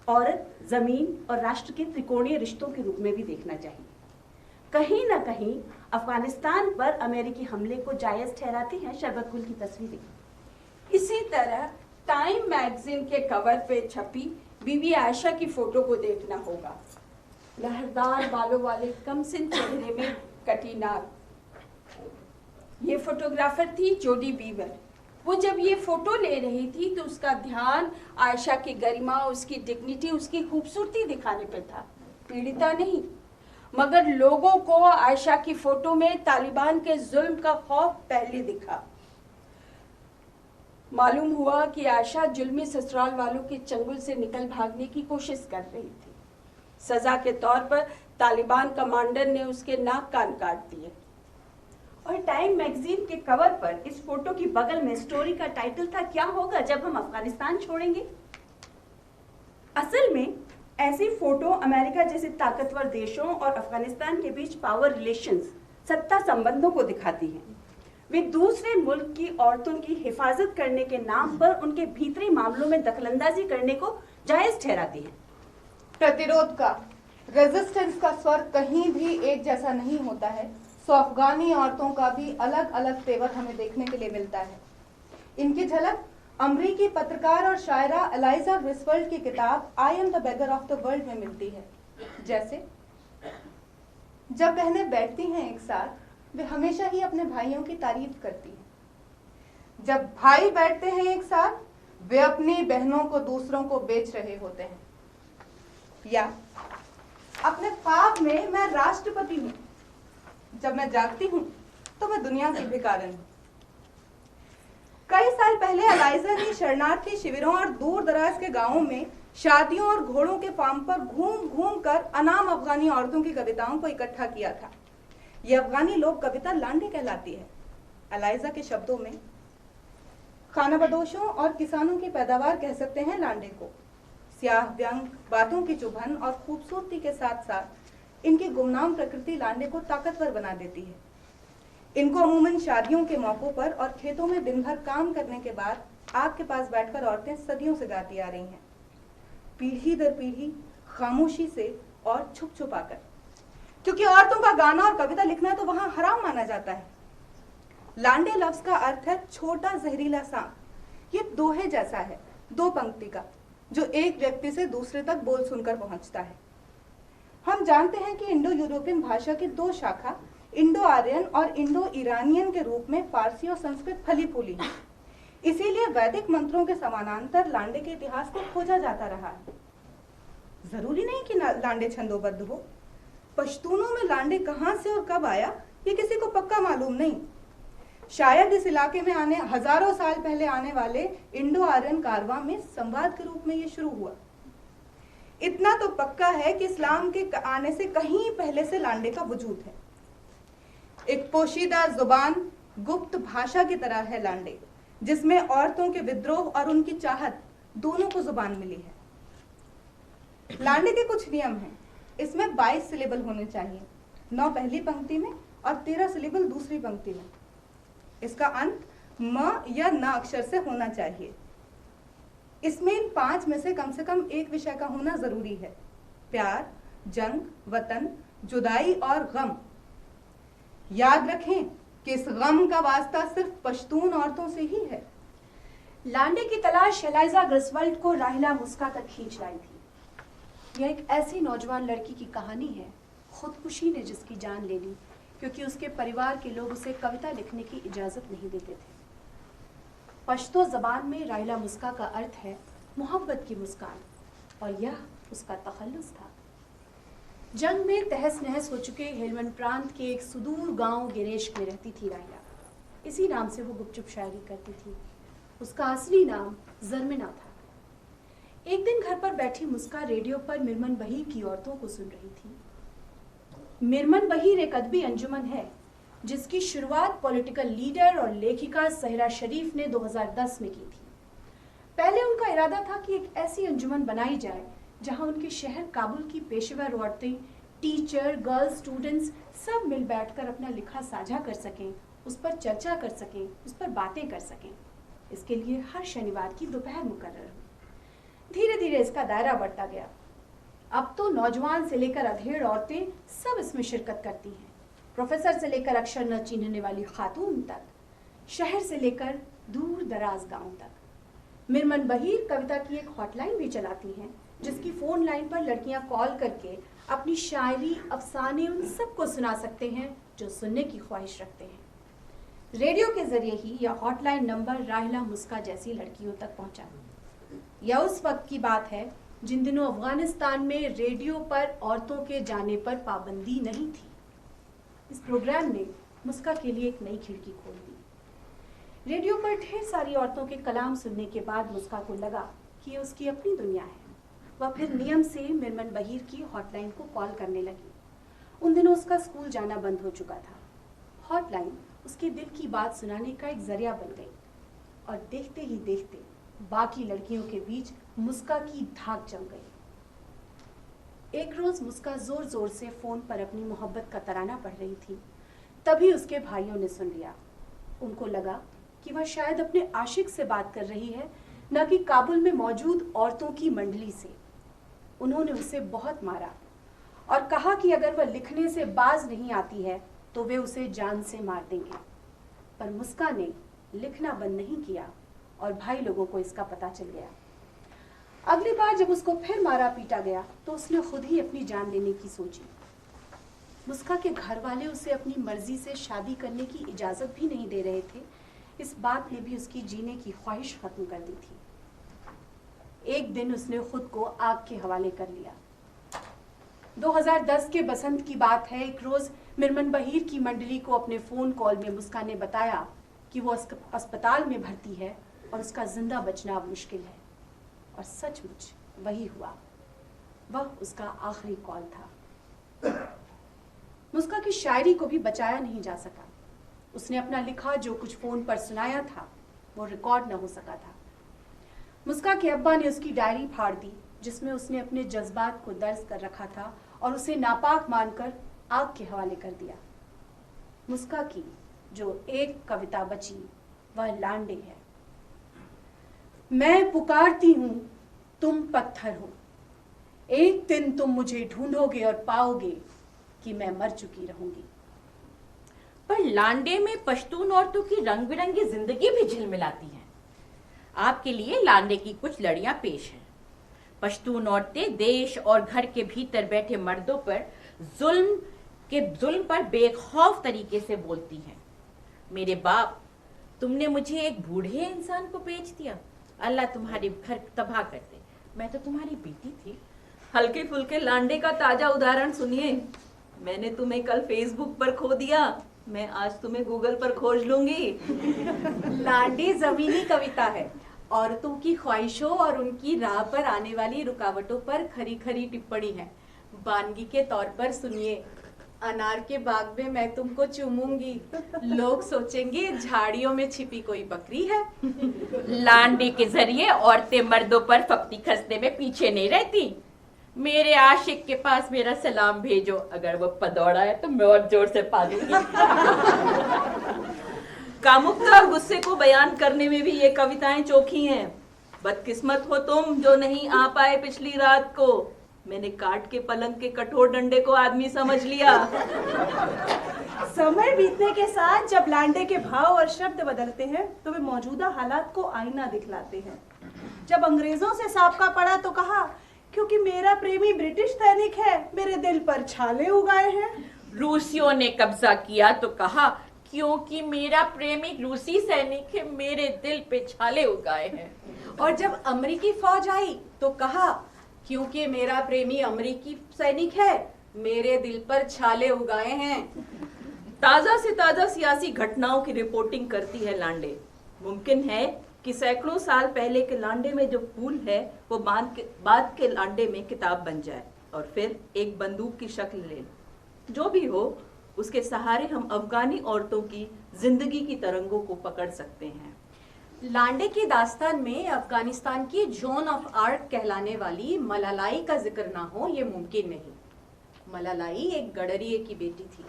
औरत, जमीन और राष्ट्र के त्रिकोणीय रिश्तों के रूप में भी देखना चाहिए। कहीं ना कहीं अफगानिस्तान पर अमेरिकी हमले को जायज ठहराती हैं शरबत गुल की तस्वीरें। इसी तरह टाइम मैगजीन के कवर पे छपी बीबी आयशा की फोटो को देखना होगा। लहरदार बालों वाले कमसिन चेहरे में कटी नाक। ये फोटोग्राफर थी जोडी बीवर। वो जब ये फोटो ले रही थी तो उसका ध्यान आयशा की गरिमा, उसकी डिग्निटी, उसकी खूबसूरती दिखाने पे था, पीड़िता नहीं। मगर लोगों को आयशा की फोटो में तालिबान के जुल्म का खौफ पहले दिखा। मालूम हुआ कि आयशा जुल्मी ससुराल वालों के चंगुल से निकल भागने की कोशिश कर रही थी। सजा के तौर पर तालिबान कमांडर ने उसके नाक कान काट दिए। और टाइम मैगजीन के कवर पर इस फोटो की बगल में स्टोरी का टाइटल था, क्या होगा जब हम अफगानिस्तान छोड़ेंगे। असल में ऐसी फोटो अमेरिका जैसे ताकतवर देशों और अफगानिस्तान के बीच पावर रिलेशंस, सत्ता संबंधों को दिखाती हैं। वे दूसरे मुल्क की औरतों की हिफाजत करने के नाम पर उनके भीतरी मामलों में दखलंदाजी करने को जायज ठहराती हैं। प्रतिरोध का, रेजिस्टेंस का स्वर कहीं भी एक जैसा नहीं होता है, सो अफगानी औरतों का भी अलग अलग तेवर हमें देखने के लिए मिलता है। इनकी झलक अमरीकी पत्रकार और शायरा एलाइजा ग्रिसवल्ड की किताब I am the beggar of the world में मिलती है। जैसे जब बहनें बैठती हैं एक साथ, वे हमेशा ही अपने भाइयों की तारीफ करती हैं। जब भाई बैठते हैं एक साथ, वे अपनी बहनों को दूसरों को बेच रहे होते हैं। या अपने ख्वाब में मैं राष्ट्रपति हूँ, जब मैं जागती हूँ तो मैं दुनिया की भिखारन हूँ। कई साल पहले एलाइजा ने शरणार्थी शिविरों और दूर दराज के गांवों में शादियों और घोड़ों के फार्म पर घूम घूम कर अनाम अफगानी औरतों की कविताओं को इकट्ठा किया था। यह अफगानी लोक कविता लांडे कहलाती है। एलाइजा के शब्दों में खानाबदोशों और किसानों की पैदावार कह सकते हैं लांडे को। स्याह व्यंग, बातों की चुभन और खूबसूरती के साथ साथ इनकी गुमनाम प्रकृति लांडे को ताकतवर बना देती है। इनको अमूमन शादियों के मौकों पर और खेतों में दिन भर काम करने के बाद आग के पास बैठकर औरतें सदियों से गाती आ रही हैं, पीढ़ी दर पीढ़ी, खामोशी से और छुप छुपा कर। क्योंकि औरतों का गाना और कविता लिखना तो वहां हराम माना जाता है। लांडे लफ्ज का अर्थ है छोटा जहरीला सांप। ये दोहे जैसा है, 2 पंक्ति का, जो एक व्यक्ति से दूसरे तक बोल सुनकर पहुंचता है। हम जानते हैं कि इंडो यूरोपियन भाषा की दो शाखा इंडो आर्यन और इंडो ईरानियन के रूप में फारसी और संस्कृत फली फूली है। इसीलिए वैदिक मंत्रों के समानांतर लांडे के इतिहास को खोजा जाता रहा है। जरूरी नहीं कि लांडे छंदोबद्ध हो। पश्तूनों में लांडे कहां से और कब आया ये किसी को पक्का मालूम नहीं। शायद इस इलाके में आने हजारों साल पहले आने वाले इंडो आर्यन कारवां में संवाद के रूप में ये शुरू हुआ। इतना तो पक्का है कि इस्लाम के आने से कहीं पहले से लांडे का वजूद है। एक पोशीदा जुबान, गुप्त भाषा की तरह है लांडे, जिसमें औरतों के विद्रोह और उनकी चाहत दोनों को जुबान मिली है। लांडे के कुछ नियम हैं। इसमें 22 सिलेबल होने चाहिए, 9 पहली पंक्ति में और 13 सिलेबल दूसरी पंक्ति में। इसका अंत म या न अक्षर से होना चाहिए। इसमें इन 5 में से कम एक विषय का होना जरूरी है: प्यार, जंग, वतन, जुदाई और गम। याद रखें कि इस गम का वास्ता सिर्फ पश्तून औरतों से ही है। लांडे की तलाश एलाइजा ग्रिसवल्ड को राहिला मुस्का तक खींच लाई थी। यह एक ऐसी नौजवान लड़की की कहानी है, खुदकुशी ने जिसकी जान ले ली क्योंकि उसके परिवार के लोग उसे कविता लिखने की इजाजत नहीं देते थे। पश्तो जबान में राहिला मुस्का का अर्थ है मोहब्बत की मुस्कान, और यह उसका तखल्लुस था। जंग में तहस नहस हो चुके हेलमंड प्रांत के एक सुदूर गांव गिरेश में रहती थी राहिला। इसी नाम से वो गुपचुप शायरी करती थी। उसका असली नाम जरमिना था। एक दिन घर पर बैठी मुस्का रेडियो पर मिरमन बहीर की औरतों को सुन रही थी। मिरमन बहीर एक अदबी अंजुमन है जिसकी शुरुआत पॉलिटिकल लीडर और लेखिका सहरा शरीफ ने 2010 में की थी। पहले उनका इरादा था कि एक ऐसी अंजुमन बनाई जाए जहां उनके शहर काबुल की पेशेवर औरतें, टीचर, गर्ल्स, स्टूडेंट्स सब मिल बैठकर अपना लिखा साझा कर सकें, उस पर चर्चा कर सकें, उस पर बातें कर सकें। इसके लिए हर शनिवार की दोपहर मुकर्रर हुई। धीरे धीरे इसका दायरा बढ़ता गया। अब तो नौजवान से लेकर अधेड़ औरतें सब इसमें शिरकत करती हैं। प्रोफेसर से लेकर अक्षर न चिन्हने वाली खातून तक, शहर से लेकर दूर दराज गांव तक। मिरमन बहीर कविता की एक हॉटलाइन भी चलाती हैं जिसकी फोन लाइन पर लड़कियां कॉल करके अपनी शायरी, अफसाने उन सबको सुना सकते हैं जो सुनने की ख्वाहिश रखते हैं। रेडियो के जरिए ही यह हॉटलाइन नंबर राहिला मुस्का जैसी लड़कियों तक पहुंचा। यह उस वक्त की बात है जिन दिनों अफगानिस्तान में रेडियो पर औरतों के जाने पर पाबंदी नहीं थी। इस प्रोग्राम ने मुस्का के लिए एक नई खिड़की खोल दी। रेडियो पर ढेर सारी औरतों के कलाम सुनने के बाद मुस्का को लगा कि ये उसकी अपनी दुनिया है। वह फिर नियम से मिरमन बहीर की हॉटलाइन को कॉल करने लगी। उन दिनों उसका स्कूल जाना बंद हो चुका था। हॉटलाइन उसके दिल की बात सुनाने का एक जरिया बन गई और देखते ही देखते बाकी लड़कियों के बीच मुस्का की धाक जम गई। एक रोज मुस्का जोर जोर से फोन पर अपनी मोहब्बत का तराना पढ़ रही थी। तभी उसके भाइयों ने सुन लिया। उनको लगा कि वह शायद अपने आशिक से बात कर रही है, न कि काबुल में मौजूद औरतों की मंडली से। उन्होंने उसे बहुत मारा और कहा कि अगर वह लिखने से बाज नहीं आती है तो वे उसे जान से मार देंगे। पर मुस्का ने लिखना बंद नहीं किया और भाई लोगों को इसका पता चल गया। अगली बार जब उसको फिर मारा पीटा गया तो उसने खुद ही अपनी जान लेने की सोची। मुस्का के घर वाले उसे अपनी मर्जी से शादी करने की इजाजत भी नहीं दे रहे थे। इस बात ने भी उसकी जीने की ख्वाहिश खत्म कर दी थी। एक दिन उसने खुद को आग के हवाले कर लिया। 2010 के बसंत की बात है। एक रोज मिरमन बहीर की मंडली को अपने फोन कॉल में मुस्का ने बताया कि वो अस्पताल में भर्ती है और उसका जिंदा बचना अब मुश्किल है। और सचमुच वही हुआ। वह उसका आखिरी कॉल था। मुस्का की शायरी को भी बचाया नहीं जा सका। उसने अपना लिखा जो कुछ फोन पर सुनाया था वो रिकॉर्ड न हो सका था। मुस्का के अब्बा ने उसकी डायरी फाड़ दी जिसमें उसने अपने जज्बात को दर्ज कर रखा था और उसे नापाक मानकर आग के हवाले कर दिया। मुस्का की जो एक कविता बची वह लांडे है। मैं पुकारती हूं, तुम पत्थर हो। एक दिन तुम मुझे ढूंढोगे और पाओगे कि मैं मर चुकी रहूंगी। पर लांडे में पश्तून औरतों की रंग बिरंगी जिंदगी भी झिलमिलाती है। आपके लिए लांडे की कुछ लड़ियां पेश हैं। पश्तून औरतें देश और घर के भीतर बैठे मर्दों पर जुल्म पर बेखौफ तरीके से बोलती हैं। मेरे बाप, तुमने मुझे एक बूढ़े इंसान को बेच दिया। अल्लाह तुम्हारे घर तबाह कर दे। मैं तो तुम्हारी बेटी थी। हल्के फुल्के लांडे का ताजा उदाहरण सुनिए। मैंने तुम्हें कल फेसबुक पर खो दिया, मैं आज तुम्हें गूगल पर खोज लूंगी। लांडे जमीनी कविता है। औरतों की ख्वाहिशों और उनकी राह पर आने वाली रुकावटों पर खरी खरी टिप्पणी है। वानगी के तौर पर सुनिए। अनार के बाग में मैं तुमको चूमूंगी, लोग सोचेंगे झाड़ियों में छिपी कोई बकरी है। लांडे के जरिए औरतें मर्दों पर फप्ती खसने में पीछे नहीं रहती। मेरे आशिक के पास मेरा सलाम भेजो, अगर वो पदौड़ा है तो मैं और जोर से पालूंगी। कामुकता और गुस्से को बयान करने में भी ये कविताएं चोखी हैं। बदकिस्मत हो तुम जो नहीं आ पाए पिछली रात को। मैंने काट के पलंग के कठोर डंडे को आदमी समझ लिया। समय बीतने के साथ जब लांडे के भाव और शब्द बदलते हैं तो वे मौजूदा हालात को आईना दिखलाते हैं। जब अंग्रेजों से साबका पड़ा तो कहा, क्योंकि मेरा प्रेमी ब्रिटिश सैनिक है, मेरे दिल पर छाले उगाए हैं। रूसियों ने कब्जा किया तो कहा, क्योंकि मेरा प्रेमी रूसी सैनिक है, मेरे दिल पे छाले उगाए हैं। और जब अमेरिकी फौज आई तो कहा, क्योंकि मेरा प्रेमी अमेरिकी सैनिक है, मेरे दिल पर छाले उगाए हैं। ताजा से ताजा सियासी घटनाओं की रिपोर्टिंग करती है लांडे। मुमकिन है कि सैकड़ों साल पहले के लांडे में जो फूल है वो बाद के लांडे में किताब बन जाए और फिर एक बंदूक की शक्ल ले। जो भी हो, उसके सहारे हम अफगानी औरतों की जिंदगी की तरंगों को पकड़ सकते हैं। लांडे की दास्तान में अफगानिस्तान की जॉन ऑफ आर्क कहलाने वाली मलालाई का जिक्र ना हो ये मुमकिन नहीं। मलालाई एक गडरिये की बेटी थी।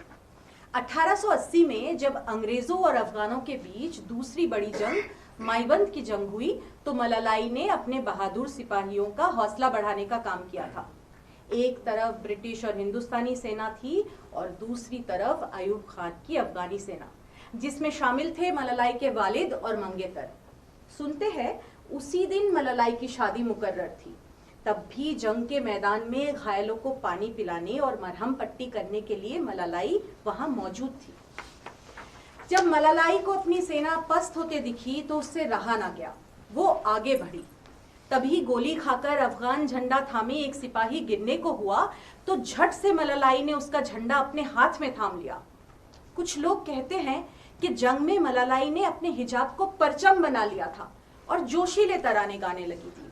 1880 में जब अंग्रेजों और अफगानों के बीच दूसरी बड़ी जंग माईबंद की जंग हुई तो मलालाई ने अपने बहादुर सिपाहियों का हौसला बढ़ाने का काम किया था। एक तरफ ब्रिटिश और हिंदुस्तानी सेना थी और दूसरी तरफ अयूब खान की अफगानी सेना, जिसमें शामिल थे मलालाई के वालिद और मंगेतर। सुनते हैं उसी दिन मलालाई की शादी मुकर्रर थी। तब भी जंग के मैदान में घायलों को पानी पिलाने और मरहम पट्टी करने के लिए मलालाई वहां मौजूद थी। जब मलालाई को अपनी सेना पस्त होते दिखी तो उससे रहा ना गया, वो आगे बढ़ी। तभी गोली खाकर अफगान झंडा थामे एक सिपाही गिरने को हुआ तो झट से मलालाई ने उसका झंडा अपने हाथ में थाम लिया। कुछ लोग कहते हैं कि जंग में मलालाई ने अपने हिजाब को परचम बना लिया था और जोशीले तराने गाने लगी थी।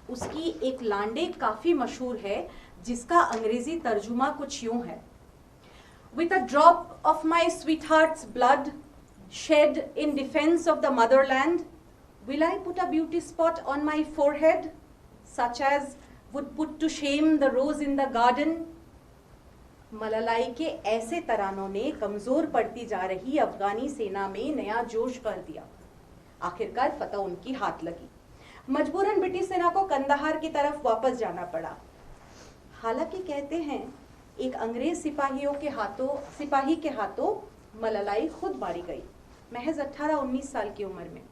उसकी एक लांडे काफी मशहूर है जिसका अंग्रेजी तर्जुमा कुछ यूं है, With a drop of my sweetheart's blood shed in defense of the motherland, will I put a beauty spot on my forehead, such as would put to shame the rose in the garden? मलालाई के ऐसे तरानों ने कमजोर पड़ती जा रही अफगानी सेना में नया जोश भर दिया। आखिरकार फतह उनकी हाथ लगी। मजबूरन ब्रिटिश सेना को कंदाहार की तरफ वापस जाना पड़ा। हालांकि कहते हैं एक अंग्रेज सिपाही के हाथों मलालाई खुद मारी गई, महज 18-19 साल की उम्र में।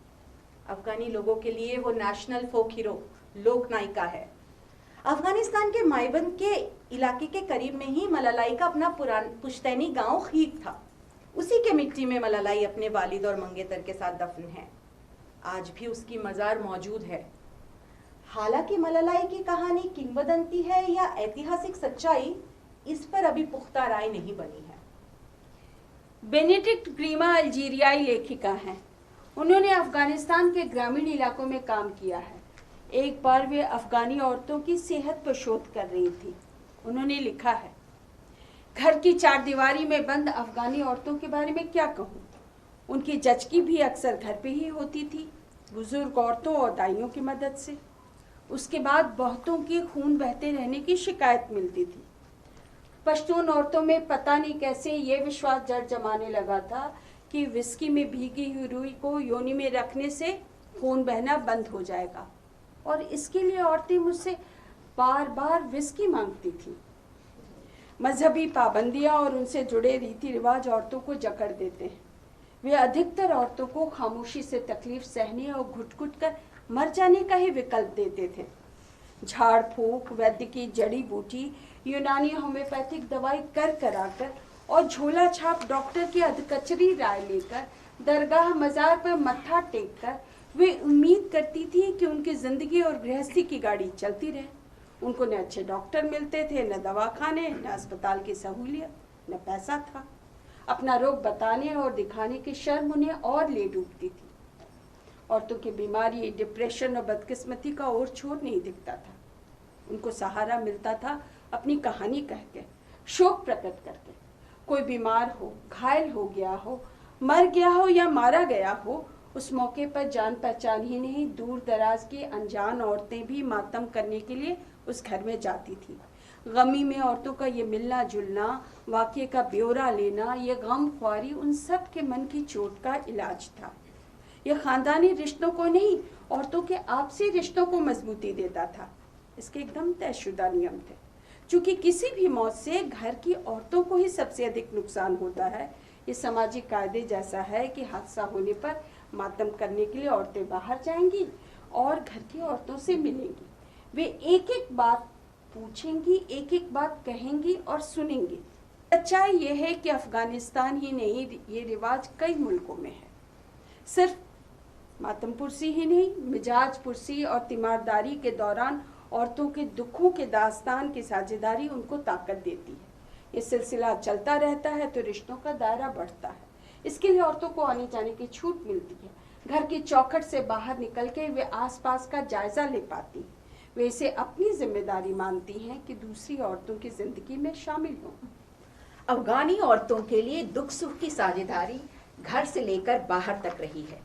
अफगानी लोगों के लिए वो नेशनल फोक हीरो, लोक नायिका है। अफगानिस्तान के माईबंद के इलाके के करीब में ही मलालाई का अपना पुश्तैनी गांव खीक था। उसी के मिट्टी में मलालाई अपने वालिद और मंगेतर के साथ दफन है। आज भी उसकी मजार मौजूद है। हालांकि मलालाई की कहानी किंवदंती है या ऐतिहासिक सच्चाई, इस पर अभी पुख्ता राय नहीं बनी है। बेनेडिक्ट ग्रीमा अल्जीरियाई लेखिका हैं। उन्होंने अफगानिस्तान के ग्रामीण इलाकों में काम किया है। एक बार वे अफगानी औरतों की सेहत पर शोध कर रही थी। उन्होंने लिखा है, घर की चारदीवारी में बंद अफगानी औरतों के बारे में क्या कहूँ। उनकी जचकी भी अक्सर घर पे ही होती थी, बुजुर्ग औरतों और दाइयों की मदद से। उसके बाद बहुतों की खून बहते रहने की शिकायत मिलती थी। पश्तून औरतों में पता नहीं कैसे ये विश्वास जड़ जमाने लगा था कि विस्की में भीगी हुई रुई को योनि में रखने से खून बहना बंद हो जाएगा, और इसके लिए औरतें मुझसे बार बार विस्की मांगती थी। मजहबी पाबंदियां और उनसे जुड़े रीति रिवाज औरतों को जकड़ देते हैं। वे अधिकतर औरतों को खामोशी से तकलीफ सहने और घुट घुट कर मर जाने का ही विकल्प देते थे। झाड़ फूक, वैद्य की जड़ी बूटी, यूनानी होम्योपैथिक दवाई कर कराकर और झोला छाप डॉक्टर की अधकचरी राय लेकर दरगाह मजार पर मत्था टेक कर वे उम्मीद करती थी कि उनकी जिंदगी और गृहस्थी की गाड़ी चलती रहे। उनको न अच्छे डॉक्टर मिलते थे, न दवाखाने, न अस्पताल की सहूलियत, न पैसा था। अपना रोग बताने और दिखाने की शर्म उन्हें और ले डूबती थी। औरतों की बीमारी, डिप्रेशन और बदकिस्मती का और छोर नहीं दिखता था। उनको सहारा मिलता था अपनी कहानी कह के, शोक प्रकट करके। कोई बीमार हो, घायल हो गया हो, मर गया हो या मारा गया हो, उस मौके पर जान पहचान ही नहीं, दूर दराज की अनजान औरतें भी मातम करने के लिए उस घर में जाती थी। गमी में औरतों का ये मिलना जुलना, वाक़े का ब्यौरा लेना, ये गम ख्वारी उन सब के मन की चोट का इलाज था। ये खानदानी रिश्तों को नहीं, औरतों के आपसी रिश्तों को मजबूती देता था। इसके एकदम तयशुदा नियम थे। चूँकि किसी भी मौत से घर की औरतों को ही सबसे अधिक नुकसान होता है, ये सामाजिक कायदे जैसा है कि हादसा होने पर मातम करने के लिए औरतें बाहर जाएंगी और घर की औरतों से मिलेंगी। वे एक एक बात पूछेंगी, एक एक बात कहेंगी और सुनेंगी। सच्चाई ये है कि अफगानिस्तान ही नहीं, ये रिवाज कई मुल्कों में है। सिर्फ मातम पुरसी ही नहीं, मिजाज पुरसी और तीमारदारी के दौरान औरतों के दुखों के दास्तान की साझेदारी उनको ताकत देती है। ये सिलसिला चलता रहता है तो रिश्तों का दायरा बढ़ता है। इसके लिए औरतों को आने जाने की छूट मिलती है। घर की चौखट से बाहर निकल के वे आसपास का जायजा ले पाती हैं। वे इसे अपनी जिम्मेदारी मानती हैं कि दूसरी औरतों की जिंदगी में शामिल हों। अफगानी औरतों के लिए दुख सुख की साझेदारी घर से लेकर बाहर तक रही है।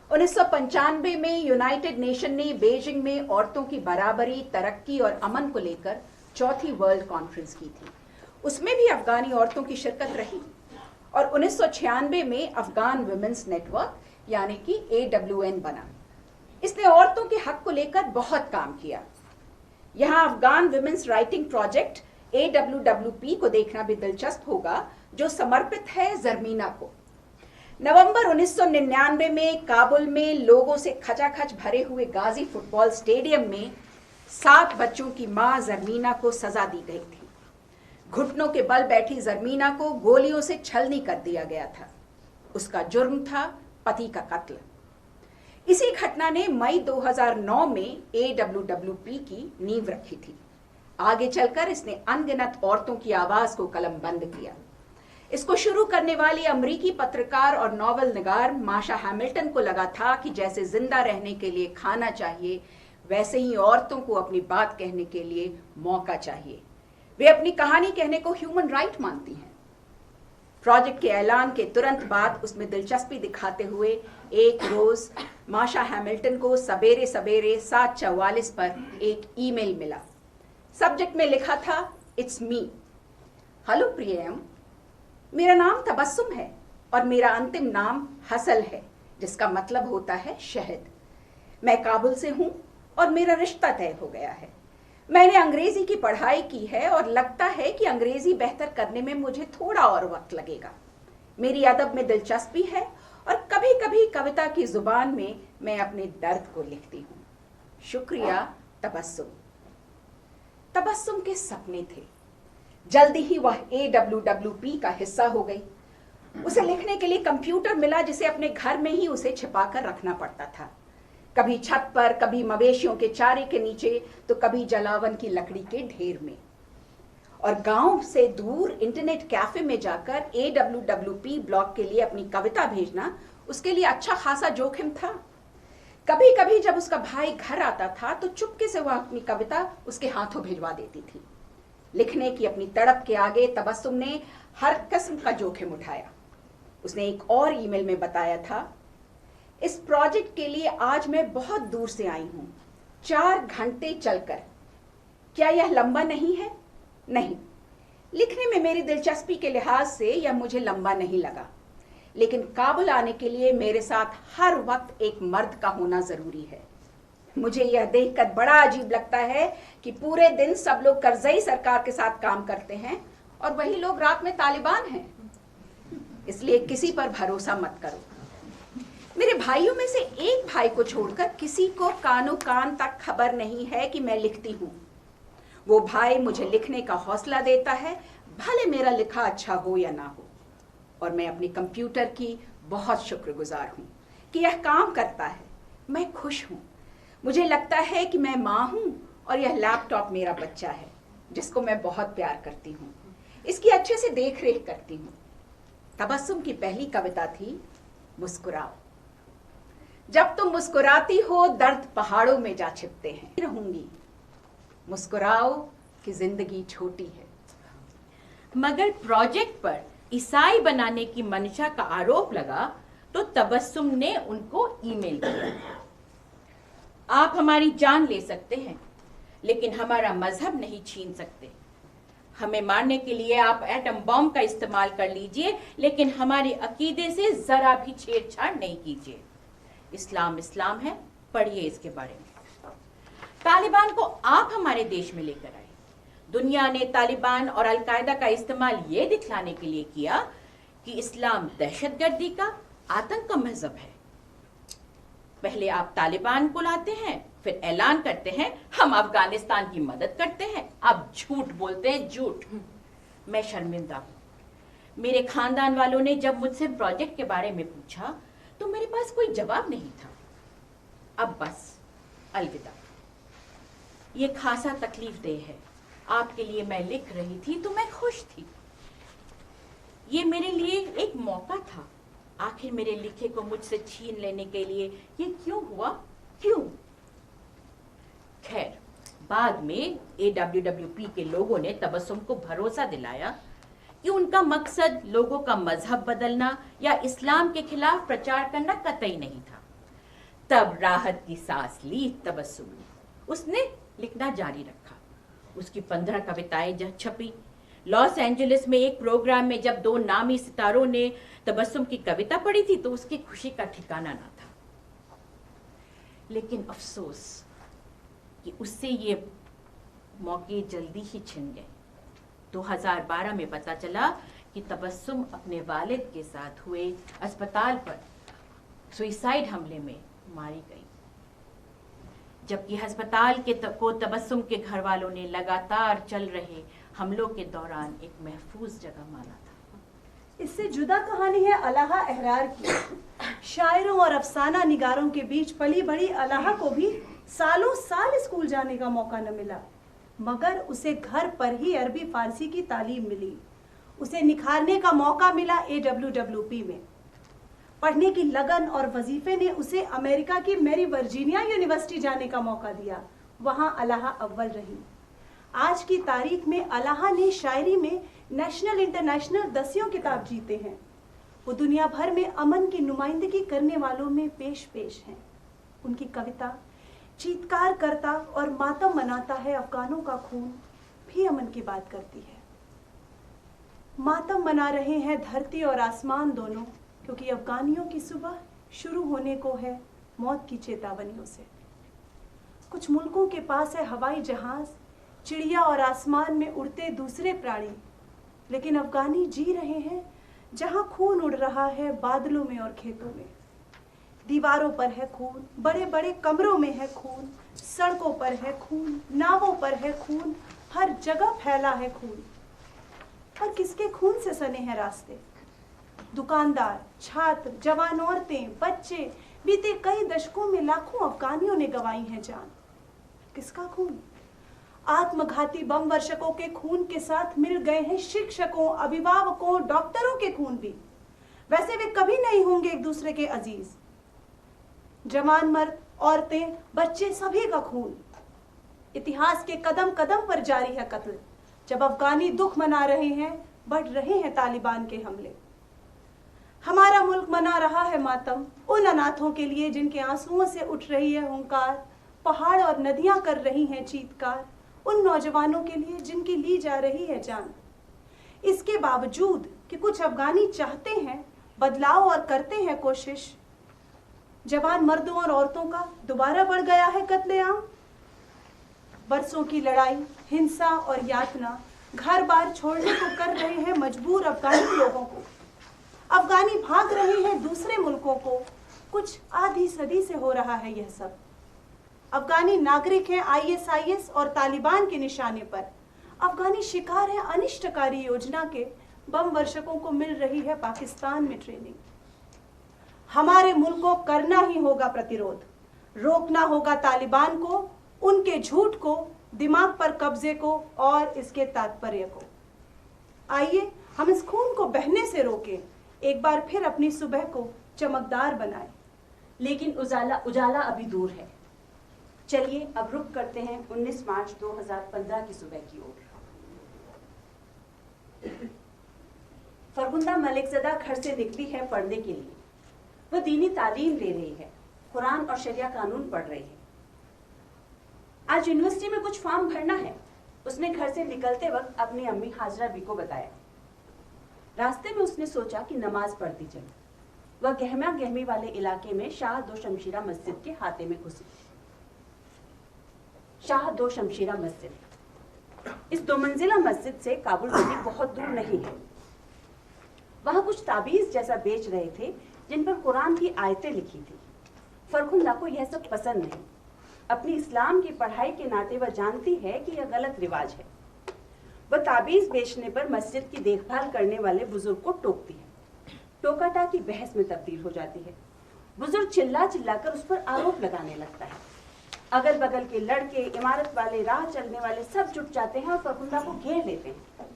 1995 में यूनाइटेड नेशन ने बीजिंग में औरतों की बराबरी, तरक्की और अमन को लेकर चौथी वर्ल्ड कॉन्फ्रेंस की थी। उसमें भी अफगानी औरतों की शिरकत रही और 1996 में अफगान वुमेन्स नेटवर्क यानी कि AWN बना। इसने औरतों के हक को लेकर बहुत काम किया। यहाँ Afghan women's writing project AWWP को देखना भी दिलचस्प होगा, जो समर्पित है जरमीना को। नवंबर 1999 में काबुल में लोगों से खचाखच भरे हुए गाजी फुटबॉल स्टेडियम में 7 बच्चों की मां जरमीना को सजा दी गई थी। घुटनों के बल बैठी जरमीना को गोलियों से छलनी कर दिया गया था। उसका जुर्म था पति का कत्ल। इसी घटना ने मई 2009 में AWWP की नींव रखी थी। आगे चलकर इसने अनगिनत औरतों की आवाज को कलमबंद किया। इसको शुरू करने वाली अमरीकी पत्रकार और नॉवल निगार माशा हैमिल्टन को लगा था कि जैसे जिंदा रहने के लिए खाना चाहिए, वैसे ही औरतों को अपनी बात कहने के लिए मौका चाहिए। वे अपनी कहानी कहने को ह्यूमन राइट मानती हैं। प्रोजेक्ट के ऐलान के तुरंत बाद उसमें दिलचस्पी दिखाते हुए एक रोज माशा हैमिल्टन को सवेरे सवेरे 7:44 पर एक ईमेल मिला। सब्जेक्ट में लिखा था, इट्स मी। हेलो प्रियम, मेरा नाम तबस्सुम है और मेरा अंतिम नाम हसल है, जिसका मतलब होता है शहद। मैं काबुल से हूं और मेरा रिश्ता तय हो गया है। मैंने अंग्रेजी की पढ़ाई की है और लगता है कि अंग्रेजी बेहतर करने में मुझे थोड़ा और वक्त लगेगा। मेरी अदब में दिलचस्पी है और कभी कभी कविता की जुबान में मैं अपने दर्द को लिखती हूँ। शुक्रिया तबस्सुम। तबस्सुम के सपने थे। जल्दी ही वह AWWP का हिस्सा हो गई। उसे लिखने के लिए कंप्यूटर मिला, जिसे अपने घर में ही उसे छिपाकर रखना पड़ता था। कभी छत पर, कभी मवेशियों के चारे के नीचे, तो कभी जलावन की लकड़ी के ढेर में। और गांव से दूर इंटरनेट कैफे में जाकर AWWP ब्लॉग के लिए अपनी कविता भेजना उसके लिए अच्छा खासा जोखिम था। कभी कभी जब उसका भाई घर आता था तो चुपके से वह अपनी कविता उसके हाथों भिजवा देती थी। लिखने की अपनी तड़प के आगे तबस्सुम ने हर किस्म का जोखिम उठाया। उसने एक और ईमेल में बताया था, इस प्रोजेक्ट के लिए आज मैं बहुत दूर से आई हूं, 4 घंटे चलकर। क्या यह लंबा नहीं है? नहीं, लिखने में मेरी दिलचस्पी के लिहाज से यह मुझे लंबा नहीं लगा, लेकिन काबुल आने के लिए मेरे साथ हर वक्त एक मर्द का होना जरूरी है। मुझे यह देखकर बड़ा अजीब लगता है कि पूरे दिन सब लोग करजई सरकार के साथ काम करते हैं और वही लोग रात में तालिबान हैं। इसलिए किसी पर भरोसा मत करो। मेरे भाइयों में से एक भाई को छोड़कर किसी को कानों कान तक खबर नहीं है कि मैं लिखती हूँ। वो भाई मुझे लिखने का हौसला देता है, भले मेरा लिखा अच्छा हो या ना हो। और मैं अपनी कंप्यूटर की बहुत शुक्रगुजार हूँ कि यह काम करता है। मैं खुश हूँ। मुझे लगता है कि मैं माँ हूँ और यह लैपटॉप मेरा बच्चा है, जिसको मैं बहुत प्यार करती हूँ। इसकी अच्छे से देख रेख करती हूँ। तबस्सुम की पहली कविता थी मुस्कुराओ। जब तुम मुस्कुराती हो दर्द पहाड़ों में जा छिपते हैं। रहूंगी, मुस्कुराओ कि जिंदगी छोटी है। मगर प्रोजेक्ट पर ईसाई बनाने की मंशा का आरोप लगा तो तबस्सुम ने उनको ईमेल किया, आप हमारी जान ले सकते हैं लेकिन हमारा मजहब नहीं छीन सकते। हमें मारने के लिए आप एटम बॉम्ब का इस्तेमाल कर लीजिए लेकिन हमारे अकीदे से जरा भी छेड़छाड़ नहीं कीजिए। इस्लाम इस्लाम है, पढ़िए इसके बारे में। तालिबान को आप हमारे देश में लेकर आए। दुनिया ने तालिबान और अलकायदा का इस्तेमाल ये दिखलाने के लिए किया कि इस्लाम दहशतगर्दी का, आतंक का मजहब है। पहले आप तालिबान को लाते हैं, फिर ऐलान करते हैं हम अफगानिस्तान की मदद करते हैं। आप झूठ बोलते हैं, झूठ। मैं शर्मिंदा हूं। मेरे खानदान वालों ने जब मुझसे प्रोजेक्ट के बारे में पूछा तो मेरे पास कोई जवाब नहीं था। अब बस अलविदा। ये खासा तकलीफ देह है। आपके लिए मैं लिख रही थी तो मैं खुश थी। ये मेरे लिए एक मौका था। आखिर मेरे लिखे को मुझसे छीन लेने के लिए ये क्यों हुआ? क्यों? खैर, बाद में AWWP के लोगों ने तबस्सुम को भरोसा दिलाया कि उनका मकसद लोगों का मजहब बदलना या इस्लाम के खिलाफ प्रचार करना कतई नहीं था। तब राहत की सांस ली तबस्सुम ने। उसने लिखना जारी रखा। उसकी 15 कविताएं छपी। लॉस एंजलिस में एक प्रोग्राम में जब 2 नामी सितारों ने तबस्सुम की कविता पढ़ी थी तो उसकी खुशी का ठिकाना ना था। लेकिन अफसोस कि उससे ये मौके जल्दी ही छिन गए। 2012 में पता चला कि तबस्सुम अपने वालिद के साथ हुए अस्पताल पर सुइसाइड हमले में मारी गई, जबकि अस्पताल को तबस्सुम के घर वालों ने लगातार चल रहे हमलों के दौरान एक महफूज जगह माना था। इससे जुदा कहानी है अलाहा अहरार की। शायरों और अफसाना निगारों के बीच पली बड़ी अलाहा को भी सालों साल स्कूल जाने का मौका न मिला, मगर उसे घर पर ही अरबी फारसी की तालीम मिली। उसे निखारने का मौका मिला AWWP में। पढ़ने की लगन और वजीफे ने उसे अमेरिका की मैरी वर्जीनिया यूनिवर्सिटी जाने का मौका दिया। वहां अलाहा अव्वल रही। आज की तारीख में अलाहा ने शायरी में नेशनल इंटरनेशनल 10 खिताब जीते हैं। वो दुनिया भर में अमन की नुमाइंदगी करने वालों में पेश हैं। उनकी कविता चीत्कार करता और मातम मनाता है अफगानों का खून भी अमन की बात करती है। मातम मना रहे हैं धरती और आसमान दोनों, क्योंकि अफगानियों की सुबह शुरू होने को है मौत की चेतावनियों से। कुछ मुल्कों के पास है हवाई जहाज, चिड़िया और आसमान में उड़ते दूसरे प्राणी, लेकिन अफगानी जी रहे हैं जहां खून उड़ रहा है बादलों में और खेतों में। दीवारों पर है खून, बड़े बड़े कमरों में है खून, सड़कों पर है खून, नावों पर है खून, हर जगह फैला है खून। और किसके खून से सने हैं रास्ते? दुकानदार, छात्र, जवान औरतें, बच्चे, बीते कई दशकों में लाखों अफगानियों ने गंवाई है जान। किसका खून? आत्मघाती बम वर्षकों के खून के साथ मिल गए हैं शिक्षकों, अभिभावकों, डॉक्टरों के खून भी। वैसे वे कभी नहीं होंगे एक दूसरे के अजीज। जवान मर्द, औरतें, बच्चे, सभी का खून। इतिहास के कदम कदम पर जारी है कत्ल। जब अफगानी दुख मना रहे हैं, बढ़ रहे हैं तालिबान के हमले। हमारा मुल्क मना रहा है मातम उन अनाथों के लिए जिनके आंसुओं से उठ रही है हुंकार, पहाड़ और नदियां कर रही हैं चीत्कार, उन नौजवानों के लिए जिनकी ली जा रही है जान। इसके बावजूद कि कुछ अफगानी चाहते हैं बदलाव और करते हैं कोशिश, जवान मर्दों और औरतों का दोबारा बढ़ गया है कत्लेआम। बरसों की लड़ाई, हिंसा और यातना घर बार छोड़ने को कर रहे हैं मजबूर अफगानी लोगों को। अफगानी भाग रहे हैं दूसरे मुल्कों को, कुछ आधी सदी से हो रहा है यह सब। अफगानी नागरिक हैं ISIS और तालिबान के निशाने पर। अफगानी शिकार हैं अनिष्टकारी योजना के। बम वर्षकों को मिल रही है पाकिस्तान में ट्रेनिंग। हमारे मुल्क को करना ही होगा प्रतिरोध, रोकना होगा तालिबान को, उनके झूठ को, दिमाग पर कब्जे को और इसके तात्पर्य को। आइए हम इस खून को बहने से रोकें, एक बार फिर अपनी सुबह को चमकदार बनाएं। लेकिन उजाला अभी दूर है। चलिए अब रुक करते हैं 19 मार्च 2015 की सुबह की ओर। फरगुंदा मलिकज़दा घर से निकली है पढ़ने के लिए। वह दीनी तालीम ले रही है, कुरान और शरिया कानून पढ़ रही है। आज यूनिवर्सिटी में कुछ फॉर्म भरना है। उसने घर से निकलते वक्त अपनी अम्मी हाजरा बी को बताया। रास्ते में उसने सोचा कि नमाज पढ़ती चले। वह गहमा गहमी वाले इलाके में शाह दो शमशीरा मस्जिद के हाथे में घुसी। शाह दो शमशीरा मस्जिद, इस 2 मंजिला मस्जिद से काबुल नदी बहुत दूर नहीं है। वहां कुछ ताबीज जैसा बेच रहे थे जिन पर कुरान की आयतें लिखी थी। फरखुंदा को यह सब पसंद नहीं। अपनी इस्लाम की पढ़ाई के नाते वह जानती है कि यह गलत रिवाज है। वह ताबीज बेचने पर मस्जिद की देखभाल करने वाले बुजुर्ग को टोकती है। टोकाटाकी बहस में तब्दील हो जाती है। बुजुर्ग चिल्ला चिल्लाकर उस पर आरोप लगाने लगता है। अगल बगल के लड़के, इमारत वाले, राह चलने वाले सब जुट जाते हैं और फरखुंदा को घेर लेते हैं।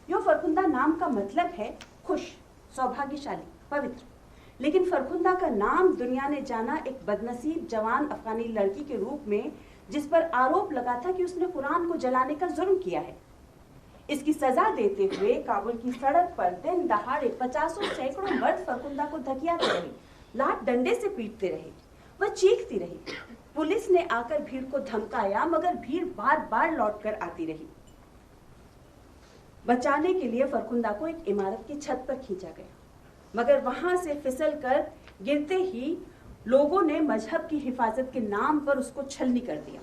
यो फरखुंदा नाम का मतलब है खुश, सौभाग्यशाली, पवित्र। लेकिन फरखुंदा का नाम दुनिया ने जाना एक बदनसीब जवान अफगानी लड़की के रूप में, जिस पर आरोप लगा था कि उसने कुरान को जलाने का जुर्म किया है। इसकी सजा देते हुए काबुल की सड़क पर दिन दहाड़े 50 सैकड़ों मर्द फरखुंदा को धकियाते रहे, लात डंडे से पीटते रहे। वह चीखती रही। पुलिस ने आकर भीड़ को धमकाया, मगर भीड़ बार बार लौटकर आती रही। बचाने के लिए फरखुंदा को एक इमारत की छत पर खींचा गया, मगर वहां से फिसलकर गिरते ही लोगों ने मजहब की हिफाजत के नाम पर उसको छलनी कर दिया।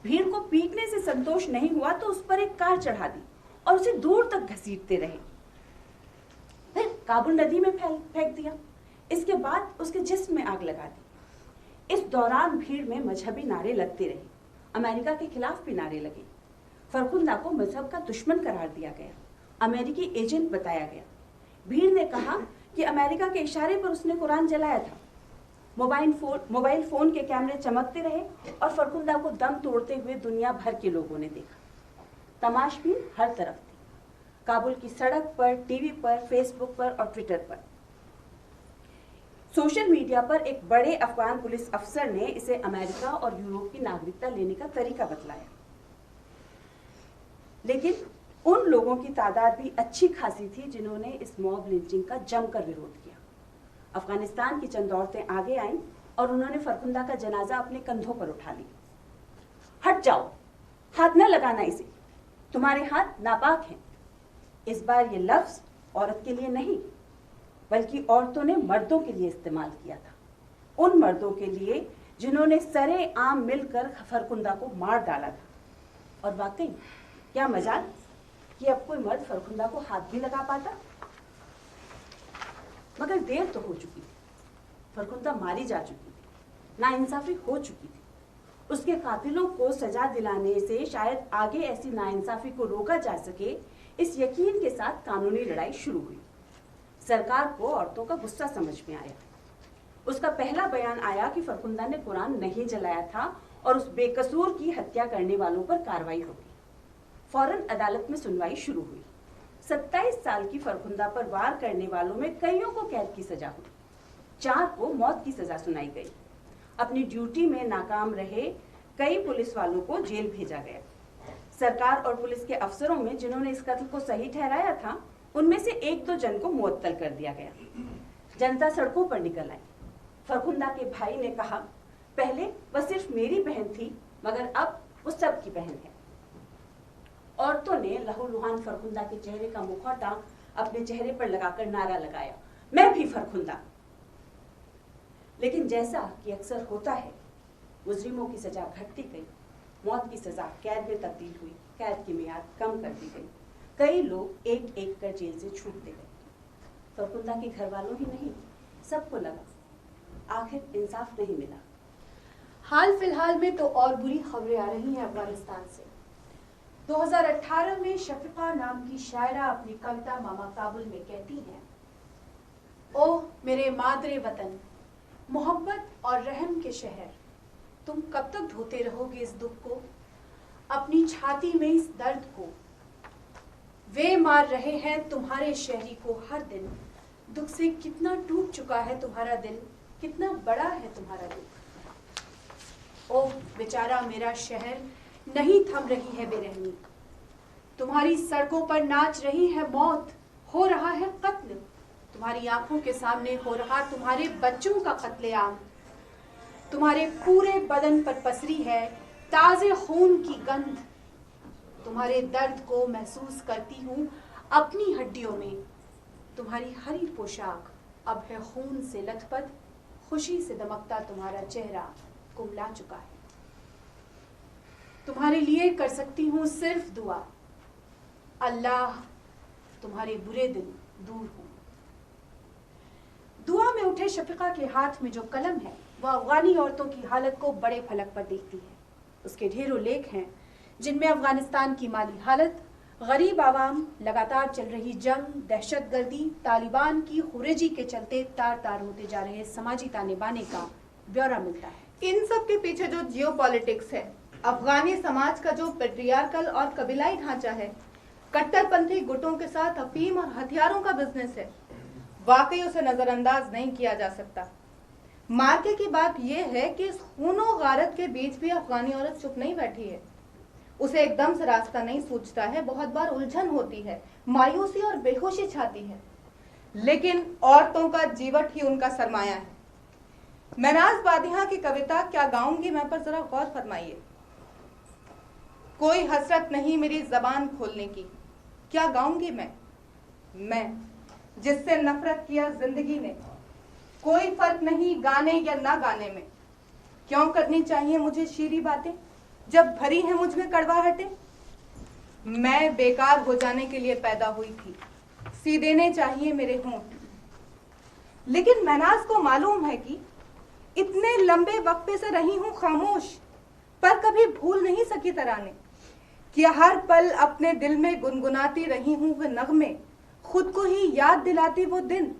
भीड़ को पीटने से संतोष नहीं हुआ तो उस पर एक कार चढ़ा दी और उसे दूर तक घसीटते रहे। फिर काबुल नदी में फेंक दिया। इसके बाद उसके जिस्म में आग लगा दी। इस दौरान भीड़ में मजहबी नारे लगते रहे। अमेरिका के खिलाफ भी नारे लगे। फरखुंदा को मजहब का दुश्मन करार दिया गया, अमेरिकी एजेंट बताया गया। भीड़ ने कहा कि अमेरिका के इशारे पर उसने कुरान जलाया था। मोबाइल फोन के कैमरे चमकते रहे और फरखुंदा को दम तोड़ते हुए दुनिया भर के लोगों ने देखा। तमाशबीन हर तरफ थी, काबुल की सड़क पर, टीवी पर, फेसबुक पर और ट्विटर पर। सोशल मीडिया पर एक बड़े अफगान पुलिस अफसर ने इसे अमेरिका और यूरोप की नागरिकता लेने का तरीका बतलाया। लेकिन उन लोगों की तादाद भी अच्छी खासी थी जिन्होंने इस मॉब लिंचिंग का जमकर विरोध किया। अफगानिस्तान की चंद औरतें आगे आईं और उन्होंने फरखुंदा का जनाजा अपने कंधों पर उठा लिया। हट जाओ, हाथ न लगाना इसे, तुम्हारे हाथ नापाक हैं। इस बार ये लफ्ज औरत के लिए नहीं, बल्कि औरतों ने मर्दों के लिए इस्तेमाल किया था। उन मर्दों के लिए जिन्होंने सरे आम मिलकर फरखुंदा को मार डाला था। और वाकई क्या मजाल कि अब कोई मर्द फरखुंदा को हाथ भी लगा पाता। मगर देर तो हो चुकी थी। फरखुंदा मारी जा चुकी थी, नाइंसाफी हो चुकी थी। उसके कातिलों को सजा दिलाने से शायद आगे ऐसी नाइंसाफी को रोका जा सके, इस यकीन के साथ कानूनी लड़ाई शुरू हुई। सरकार को औरतों का गुस्सा समझ में आया। उसका पहला बयान आया कि फरखुंदा ने कुरान नहीं जलाया था और उस बेकसूर की हत्या करने वालों पर कार्रवाई होगी। फौरन अदालत में सुनवाई शुरू हुई। 27 साल की फरखुंदा पर वार करने वालों में कईयों को कैद की सजा हुई, 4 को मौत की सजा सुनाई गई। अपनी ड्यूटी में नाकाम रहे कई पुलिस वालों को जेल भेजा गया। सरकार और पुलिस के अफसरों में जिन्होंने इस कत्ल को सही ठहराया था, उनमें से 1-2 जन को मुअत्तल कर दिया गया। जनता सड़कों पर निकल आई। फरखुंदा के भाई ने कहा, पहले वह सिर्फ मेरी बहन थी, मगर अब वो सबकी बहन है। औरतों ने लहूलुहान फरखुंदा के चेहरे का मुखौटा अपने चेहरे पर लगाकर नारा लगाया, मैं भी फरखुंदा। लेकिन जैसा कि अक्सर होता है, मुजरिमों की सजा घटती गई। मौत की सजा कैद में तब्दील हुई, कैद की मियाद कम कर दी गई। कई लोग एक एक कर जेल से छूटते गए। फरखुंदा के घर वालों ही नहीं, सबको लगा आखिर इंसाफ नहीं मिला। हाल फिलहाल में तो और बुरी खबरें आ रही हैं अफगानिस्तान से। 2018 में शफीका नाम की शायरा अपनी कविता मामा काबुल में कहती है, ओह मेरे मादरे वतन, मोहब्बत और रहम के शहर, तुम कब तक ढोते रहोगे इस दुख को, अपनी छाती में इस दर्द को। वे मार रहे हैं तुम्हारे शहरी को हर दिन, दुख से कितना टूट चुका है तुम्हारा दिल, कितना बड़ा है तुम्हारा दुख। ओह बेचारा मेरा शहर, नहीं थम रही है बेरहमी, तुम्हारी सड़कों पर नाच रही है मौत, हो रहा है कत्ल, तुम्हारी आंखों के सामने हो रहा तुम्हारे बच्चों का कत्लेआम, तुम्हारे पूरे बदन पर पसरी है ताजे खून की गंध, तुम्हारे दर्द को महसूस करती हूँ अपनी हड्डियों में, तुम्हारी हरी पोशाक अब है खून से लथपथ, खुशी से दमकता तुम्हारा चेहरा कुम्हला चुका है। तुम्हारे लिए कर सकती हूँ सिर्फ दुआ, अल्लाह तुम्हारे बुरे दिन दूर हो। दुआ में उठे शफीका के हाथ में जो कलम है वह अफगानी औरतों की हालत को बड़े फलक पर देखती है। उसके ढेरों लेख हैं जिनमें अफगानिस्तान की माली हालत, गरीब आवाम, लगातार चल रही जंग, दहशतगर्दी, तालिबान की खुरेजी के चलते तार तार होते जा रहे समाजी ताने बाने का ब्यौरा मिलता है। इन सब के पीछे जो जियोपॉलिटिक्स है, अफगानी समाज का जो पेट्रियार्कल और कबीलाई ढांचा है, कट्टरपंथी गुटों के साथ अफीम और हथियारों का बिजनेस है, वाकई उसे नजरअंदाज नहीं किया जा सकता। मार्के की बात यह है कि इस खूनो गारत के बीच भी अफगानी औरत चुप नहीं बैठी है। उसे एकदम से रास्ता नहीं सूझता है, बहुत बार उलझन होती है, मायूसी और बेहोशी छाती है, लेकिन औरतों का जीवट ही उनका सरमाया है। महनाज बादियां की कविता क्या गाऊंगी मैं पर जरा गौर फरमाइए। कोई हसरत नहीं मेरी जबान खोलने की, क्या गाऊंगी मैं जिससे नफरत किया जिंदगी ने, कोई फर्क नहीं गाने या ना गाने में, क्यों करनी चाहिए मुझे शीरी बातें जब भरी है मुझ में कड़वाहटें। मैं बेकार हो जाने के लिए पैदा हुई थी, सी देने चाहिए मेरे होंठ। लेकिन महनाज को मालूम है कि इतने लंबे वक्फे से रही हूं खामोश, पर कभी भूल नहीं सकी तराने, कि हर पल अपने दिल में गुनगुनाती रही हूं वे नगमे, खुद को ही याद दिलाती वो दिन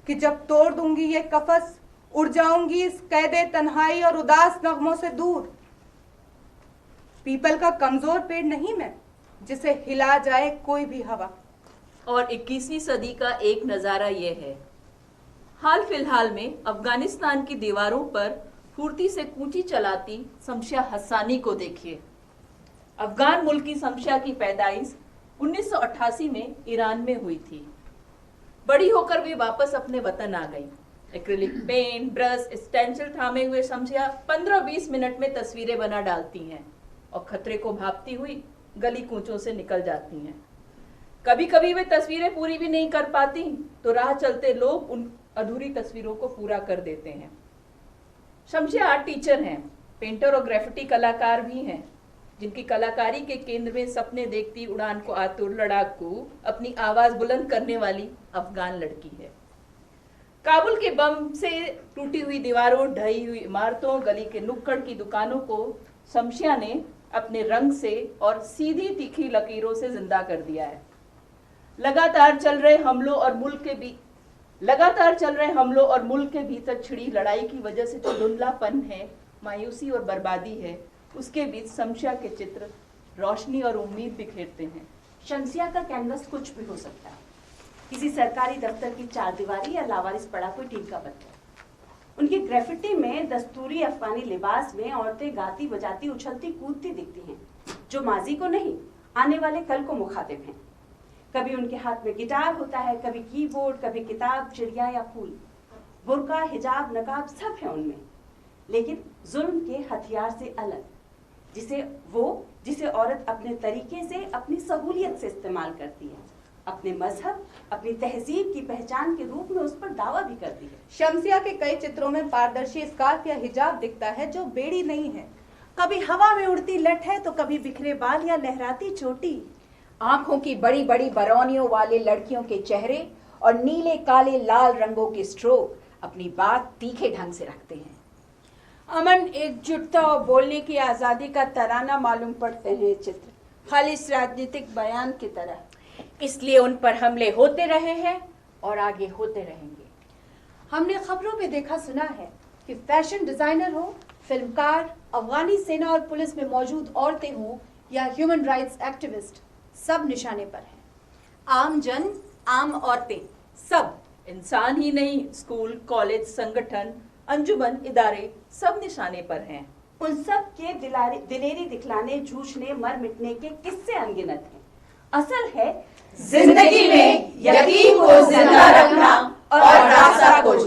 कि जब तोड़ दूंगी ये कफस, उड़ जाऊंगी इस कैदे तन्हाई और उदास नगमों से दूर। पीपल का कमजोर पेड़ नहीं मैं, जिसे हिला जाए कोई भी हवा। और 21वीं सदी का एक नज़ारा ये है। हाल फिलहाल में अफगानिस्तान की दीवारों पर फुर्ती से कूंची चलाती शमशिया हसानी को देखिए। अफगान मुल्क की शमशिया की पैदाइश 1988 में ईरान में हुई थी। बड़ी होकर वे वापस अपने वतन आ गई। एक्रिलिक पेंट, ब्रश, स्टेंसिल थामे हुए शमशिया 15-20 मिनट में तस्वीरें बना डालती हैं और खतरे को भापती हुई गली कूचों से निकल जाती हैं। कभी कभी वे तस्वीरें पूरी भी नहीं कर पाती तो राह चलते लोग उन अधूरी तस्वीरों को पूरा कर देते हैं। शमशिया आर्ट टीचर हैं, पेंटर और ग्राफिटी कलाकार भी हैं, जिनकी कलाकारी के केंद्र में सपने देखती उड़ान को आतुर लड़ाकू अपनी आवाज बुलंद करने वाली अफगान लड़की है। काबुल के बम से टूटी हुई दीवारों, ढही हुई इमारतों, गली के नुक्कड़ की दुकानों को शमशिया ने अपने रंग से और सीधी तीखी लकीरों से जिंदा कर दिया है। लगातार चल रहे हमलों और मुल्क के भीतर छिड़ी लड़ाई की वजह से जो धुंधलापन है, मायूसी और बर्बादी है, उसके बीच शमशिया के चित्र रोशनी और उम्मीद बिखेरते हैं। शमशिया का कैनवस कुछ भी हो सकता है, किसी सरकारी दफ्तर की चारदीवारी या लावारिस पड़ा कोई टीम का पत्थर। उनकी ग्राफिटी में दस्तूरी अफगानी लिबास में औरतें गाती बजाती उछलती कूदती दिखती हैं, जो माजी को नहीं आने वाले कल को मुखातिब हैं। कभी उनके हाथ में गिटार होता है, कभी कीबोर्ड, कभी किताब, चिड़िया या फूल। बुर्का, हिजाब, नकाब सब है उनमें, लेकिन जुल्म के हथियार से अलग, जिसे औरत अपने तरीके से, अपनी सहूलियत से इस्तेमाल करती है, अपने मजहब, अपनी तहजीब की पहचान के रूप में उस पर दावा भी करती है। शमशिया के कई चित्रों में पारदर्शी स्कार्फ या हिजाब दिखता है जो बेड़ी नहीं है। कभी हवा में उड़ती लठ है तो कभी बिखरे बाल या लहराती चोटी। आंखों की बड़ी बड़ी बरौनियों वाले लड़कियों के चेहरे और नीले काले लाल रंगों के स्ट्रोक अपनी बात तीखे ढंग से रखते हैं। अमन, एकजुटता और बोलने की आज़ादी का तराना मालूम पड़ते हैं चित्र, खालिस राजनीतिक बयान की तरह। इसलिए उन पर हमले होते रहे हैं और आगे होते रहेंगे। हमने खबरों में देखा सुना है कि फैशन डिजाइनर हो, फिल्मकार, अफगानी सेना और पुलिस में मौजूद औरतें हों या ह्यूमन राइट्स एक्टिविस्ट, सब निशाने पर हैं। आम जन, आम औरतें, सब, इंसान ही नहीं, स्कूल, कॉलेज, संगठन, अंजुमन, इदारे, सब निशाने पर हैं। उन सब के दिलेरी दिखलाने, जूझने, मर मिटने के किस्से अनगिनत हैं। असल है जिंदगी में यकीन को जिंदा रखना और रास्ता खोजना।